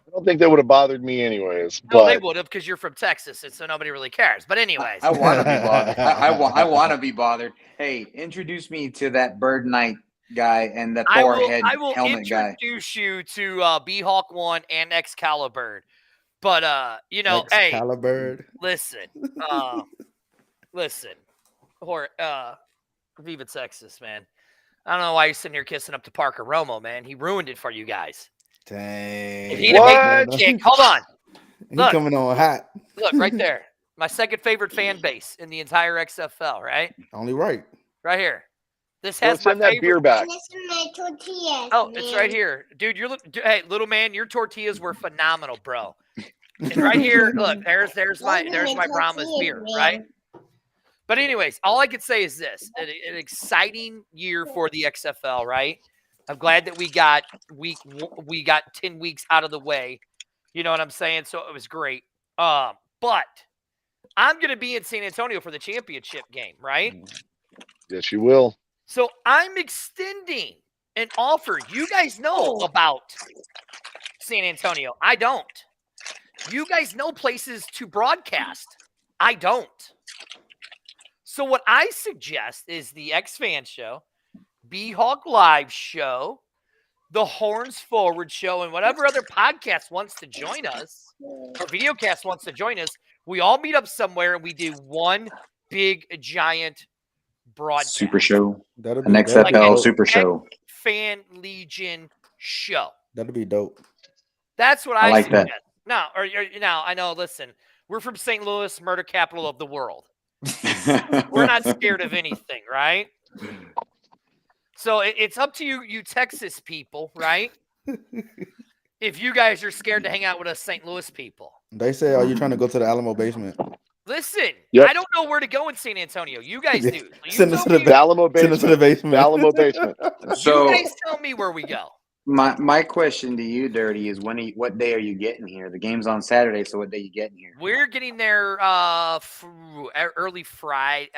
I don't think that would have bothered me anyways. No, they But would have because you're from Texas, and so nobody really cares. But anyways. I want to be bothered. I want to be bothered. Hey, introduce me to that Bird Knight guy and the I Thor will, head I will helmet guy. introduce you to B Hawk 1 and Excalibur. But, hey, Excalibur. listen. Listen. Viva Texas, man. I don't know why you're sitting here kissing up to Parker Romo, man. He ruined it for you guys. Dang. If he didn't make kick, hold on. He Look. coming on hot. Look, right there. My second favorite fan base in the entire XFL, right? Only right. Right here. This go has my send that favorite. beer back. Oh, it's right here. Dude, hey, little man, your tortillas were phenomenal, bro. And right here, look, there's my Brahma's beer, right? But anyways, all I could say is this: an exciting year for the XFL, right? I'm glad that we got 10 weeks out of the way. You know what I'm saying? So it was great. But I'm gonna be in San Antonio for the championship game, right? Yes, you will. So I'm extending an offer. You guys know about San Antonio. I don't. You guys know places to broadcast. I don't. So what I suggest is the X Fan Show, B Hawk Live Show, the Horns Forward Show, and whatever other podcast wants to join us, or videocast wants to join us. We all meet up somewhere and we do one big giant broadcast. Super show. That'll An be XFL dope. Super Show. Fan Legion show. That'll be dope. That's what I I like suggest. that. Now, I know. Listen, we're from St. Louis, murder capital of the world. We're not scared of anything, right? So it's up to you Texas people, right? If you guys are scared to hang out with us St. Louis people. They say, are you trying to go to the Alamo basement? Listen, Yep. I don't know where to go in San Antonio. You guys do. So you Send us tell to the me- Alamo Send us to the basement. basement. The Alamo basement. So you guys tell me where we go. my question to you, Dirty, is what day are you getting here? The game's on Saturday, so what day you getting here? We're getting there early Friday,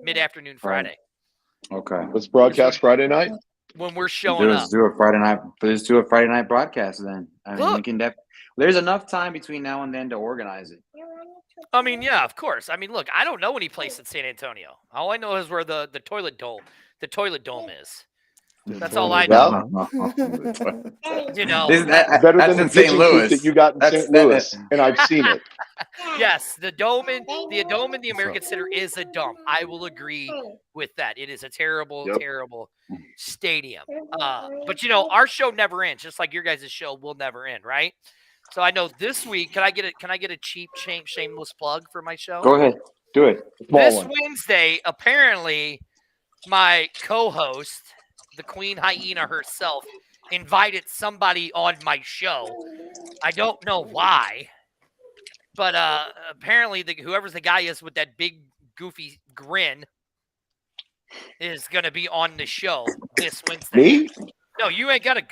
mid-afternoon Friday. Okay. Let's broadcast Friday night. When we're showing up. Let's do a Friday night. Let's do a Friday night broadcast then. I mean, Look. we can there's enough time between now and then to organize it. I mean, yeah, of course. I mean, look, I don't know any place in San Antonio. All I know is where the toilet dome is. That's all I know. You know. Better that's than the in St. pigeon coop Louis. that you got in St. Louis, and I've seen it. Yes, the dome in the American Center is a dump. I will agree with that. It is a terrible, terrible stadium. But our show never ends, just like your guys' show will never end, right? So I know this week, can I get a cheap shameless plug for my show? Go ahead. Do it. This Wednesday, apparently, my co-host, the Queen Hyena herself, invited somebody on my show. I don't know why, but apparently whoever's the guy is with that big goofy grin is going to be on the show this Wednesday. Me? No, you ain't got a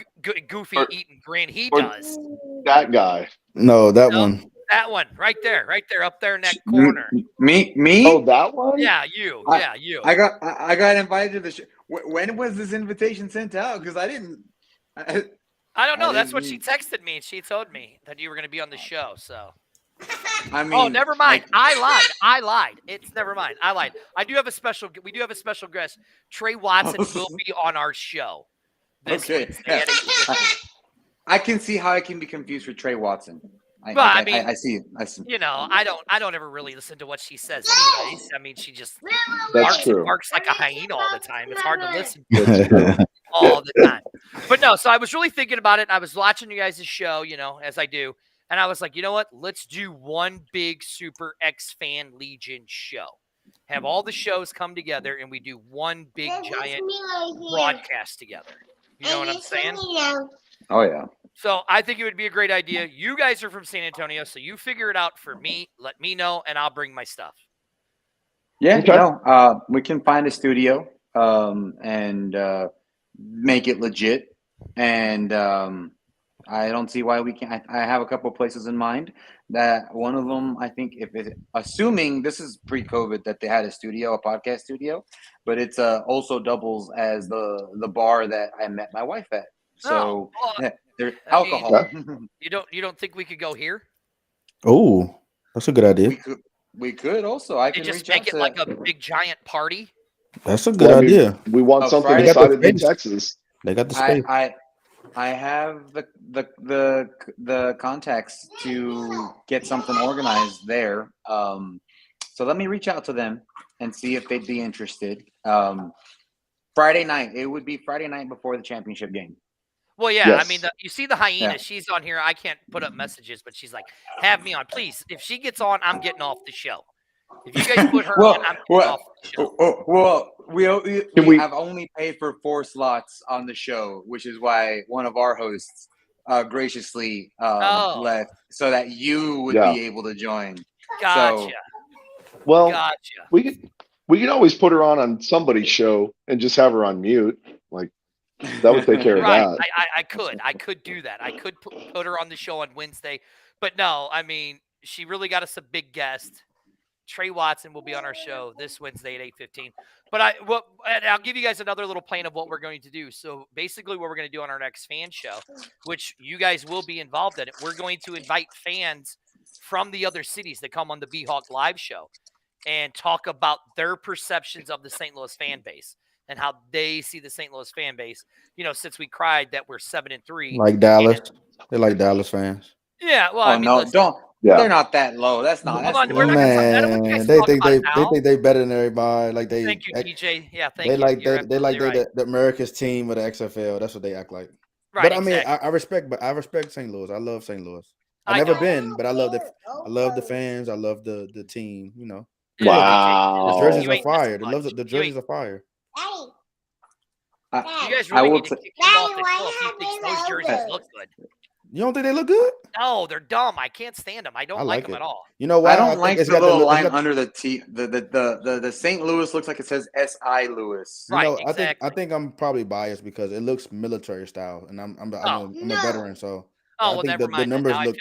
goofy eating grin. He or does. That guy. No, that one. That one right there, up there in that corner. Me? Oh, that one? Yeah, you. I got invited to the show. When was this invitation sent out? Because I didn't. I don't know. I That's what didn't- she texted me, and she told me that you were going to be on the show. So. I mean. Oh, never mind. I lied. It's never mind. I lied. We do have a special guest. Trey Watson will be on our show. Okay. Wednesday at 8:50. I can see how I can be confused for Trey Watson. I see it. I see. I don't ever really listen to what she says anyways. I mean, she just That's true. barks like a hyena all the time. It's hard to listen to all the time. But no, so I was really thinking about it. And I was watching you guys' show, as I do. And I was like, you know what? Let's do one big super X Fan Legion show. have all the shows come together, and we do one big This is giant me right here. broadcast together. You know what And I'm this is saying? me now. Oh yeah. So I think it would be a great idea. You guys are from San Antonio, so you figure it out for me. Let me know, and I'll bring my stuff. Yeah, Okay. no, we can find a studio and make it legit. And I don't see why we can't. I have a couple places in mind. That one of them, I think, assuming this is pre-COVID, that they had a studio, a podcast studio, but it's also doubles as the bar that I met my wife at. So Oh, well, there's I mean, alcohol. you don't think we could go here Oh, that's a good idea. We could also. I and can just reach make out it to like a big giant party? That's a good Well, I mean, idea. we want a something They Friday. got the decided in space. Texas. They got the space. I have the contacts to get something organized there. So let me reach out to them and see if they'd be interested. Friday night. It would be Friday night before the championship game. Well, yeah. I mean, Yes. you see the hyena. Yeah. She's on here. I can't put up messages, but she's like, "Have me on, please." If she gets on, I'm getting off the show. If you guys put her Well, on, I'm getting well, off the show. well, Can we we? have only paid for 4 slots on the show, which is why one of our hosts graciously Oh, left so that you would Yeah. be able to join. gotcha, Well, gotcha. we can always put her on somebody's show and just have her on mute. Like that would take care of Right. that. I could do that. I could put her on the show on Wednesday, but no. I mean, she really got us a big guest. Trey Watson will be on our show this Wednesday at 8:15. But and I'll give you guys another little plan of what we're going to do. So basically, what we're going to do on our next fan show, which you guys will be involved in it, we're going to invite fans from the other cities that come on the B-Hawk live show and talk about their perceptions of the St. Louis fan base and how they see the St. Louis fan base. You know, since we cried that we're 7-3, Like Dallas. They're like Dallas fans. yeah. Well, Oh I mean, no, listen, don't. Yeah. They're not that low. That's not. hold That's on, low. we're not going to. I don't want you Man, guys to they talk think about they it now. think they better than everybody. Like Thank you, TJ. Yeah, thank they you. like You're they like absolutely right. the America's team of the XFL. That's what they act like. Right, But I mean, exactly. I respect St. Louis. I love St. Louis. I've I never know. been, but I love the fans. I love the team. You know, Yeah, Wow. the TJ, jerseys you are ain't fire. missing much. The jerseys are fire. Daddy, I, You guys I really will need to t- kick him off Daddy, the why show if he have thinks you those jerseys logos? look good. You don't think they look good? No, they're dumb. I can't stand them. I don't I like like them it. at all. You know why? I don't think like it's the got little it's line got- under the T. The St. Louis looks like it says S.I. Lewis. You Right, know, I exactly. think I'm probably biased because it looks military style, and I'm a No. veteran, so Oh, I well, think never the mind. Then. numbers Now look. I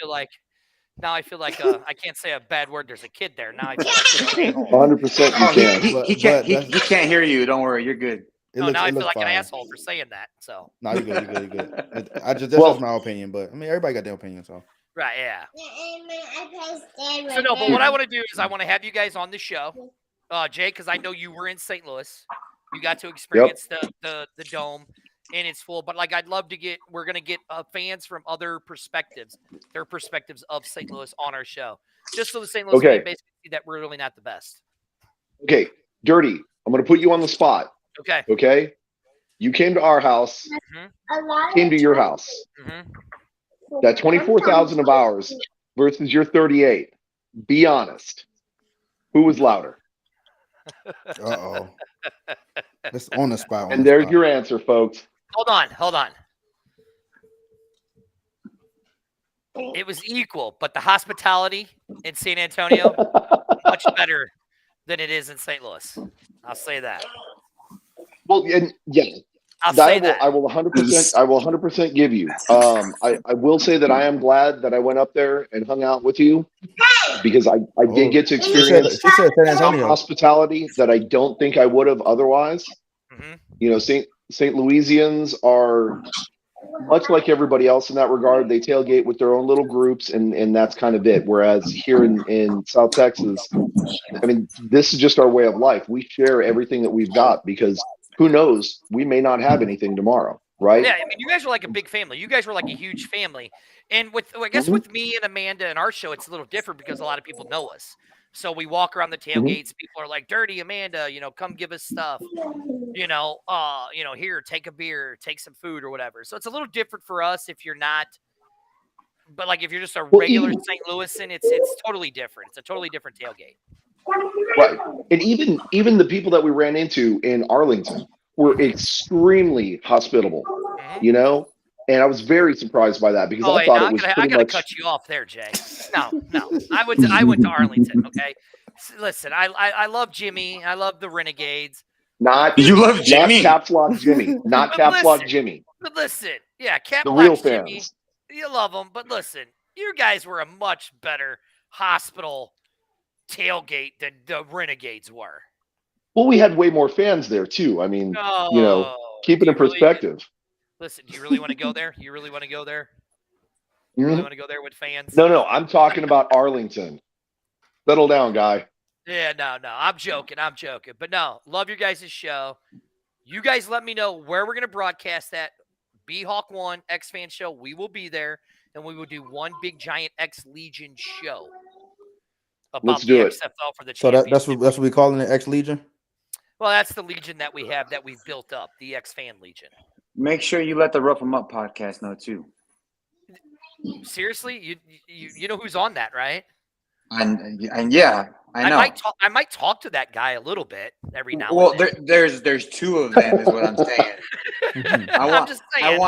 feel like I can't say a bad word. There's a kid there. Now I feel like such an a-hole. 100% you Oh, can. he But can't that's- he can't hear you. Don't worry, you're good. No, now I it feel looks like an fire. asshole for saying that. So No, you good. That's Well- just my opinion, but I mean everybody got their opinion, so right, yeah. So So no, but what I want to do is I want to have you guys on the show, Jay, because I know you were in St. Louis. You got to experience the dome, and it's full. But like, we're gonna get fans from other perspectives, their perspectives of St. Louis on our show, just so the St. Louis Okay. fan base can see that we're really not the best. Okay, Dirty. I'm going to put you on the spot. Okay. Okay. You came to our house. Came to your house. Mm-hmm. That 24,000 of ours versus your 38. Be honest. Who was louder? it's on the spot. And there's your answer, folks. Hold on. It was equal, but the hospitality in San Antonio much better than it is in St. Louis. I'll say that. Well, and yeah, I'll say that. I will 100%. I will 100% give you. I will say that I am glad that I went up there and hung out with you because I did get to experience She said San some Antonio. hospitality that I don't think I would have otherwise. Mm-hmm. You know, St. Louisians are much like everybody else in that regard. They tailgate with their own little groups, and that's kind of it. Whereas here in South Texas, I mean, this is just our way of life. We share everything that we've got because who knows, we may not have anything tomorrow, right? Yeah, I mean, you guys were like a big family. You guys were like a huge family. And I guess with me and Amanda and our show, it's a little different because a lot of people know us. So we walk around the tailgates. People are like, "Dirty Amanda, come give us stuff. Here, take a beer, take some food or whatever." So it's a little different for us if you're not. But like if you're just a regular St. Louisan, it's totally different. It's a totally different tailgate. Right. And even the people that we ran into in Arlington were extremely hospitable, Mhm. you know? And I was very surprised by that because Oh I wait, thought no, it was I pretty gotta much cut you off there, Jay. No. I went to Arlington. Okay, listen, I love Jimmy. I love the Renegades. not You love not Jimmy? caps lock Jimmy, not But caps lock listen, Jimmy. yeah, Cap The real Black's Jimmy. fans. You love him, but listen, you guys were a much better hospital tailgate than the Renegades were. Well, we had way more fans there too. I mean, Oh, keep do it in you really? perspective. Listen, do you really want to go there? You really want to go there? You really Mhm. want to go there with fans? No, I'm talking about Arlington. Settle down, guy. Yeah, no. I'm joking. But no, love your guys' show. You guys let me know where we're going to broadcast that. B-Hawk 1, X-Fan Show. We will be there, and we will do one big, giant X-Legion show about Let's the do it. XFL for the So championship. that's what we calling it, X Legion. Well, that's the Legion that we have that we've built up, the X-Fan Legion. Make sure you let the Rough 'em Up podcast know too. Seriously? You know who's on that, right? And yeah, I know. I might talk to that guy a little bit every now Well, and then. there's two of them, is what I'm saying. I'm just saying.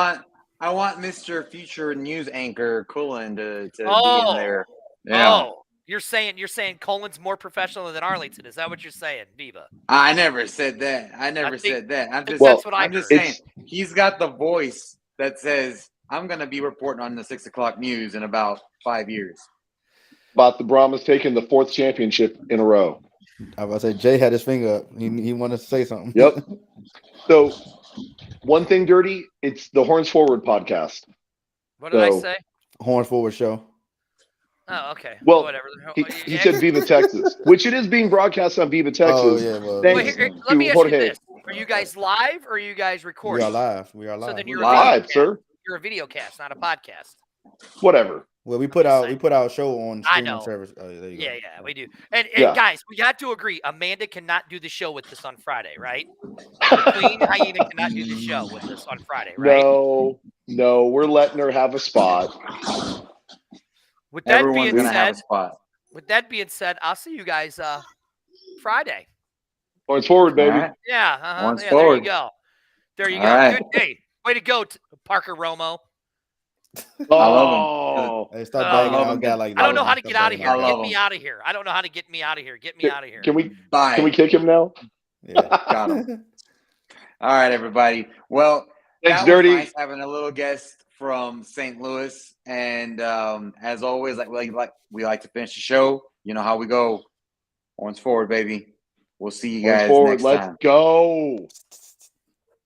I want Mr. Future News Anchor Cullen to be in Oh. there. Yeah. Oh, you're saying Colin's more professional than Arlington. Is that what you're saying, Viva? I never said that. I never think said that. I'm just Well, that's what I I'm just heard. saying he's got the voice that says I'm gonna be reporting on the 6 o'clock news in about 5 years. About the Brahmas taking the 4th championship in a row. I was about to say Jay had his finger up. He wanted to say something. Yep. So, one thing, Dirty, it's the Horns Forward podcast. What did I So- say? Horns Forward Show. Oh, okay. Well, Whatever. He said Viva Texas, which it is being broadcast on Viva Texas. Oh yeah, well, Wait, Thanks here, to let me ask you Jorge. this: are you guys live or are you guys we recording? are live. We are live. So then We're you're live. Live, sir. You're a video cast, not a podcast. Whatever. Well, we put I'm just out a show on I streaming know. service. Oh, there you go. Yeah, we do. And Yeah. guys, we got to agree. Amanda cannot do the show with us on Friday, right? The Queen Hyena cannot do the show with us on Friday, right? No, we're letting her have a spot. With that Everyone's being gonna have said, a spot. I'll see you guys Friday. Horns Forward, baby. All right. Yeah, Once yeah. forward. There you All go. right. Good. Hey, way to go, Parker Romo. Oh, Hey, stop I bagging love out a him. guy like that. I don't know how to Stop get out of bagging here. I love Get me him. out of here. I don't know how to get me out of here. Get me out of here. can we Bye. kick him now? Yeah. Got him. All right, everybody. Well, Thanks, that Dirty. was nice having a little guest from St. Louis, and as always, we like to finish the show. You know how we go. Horns forward, baby. We'll see you Horns guys Forward. next Let's time. go.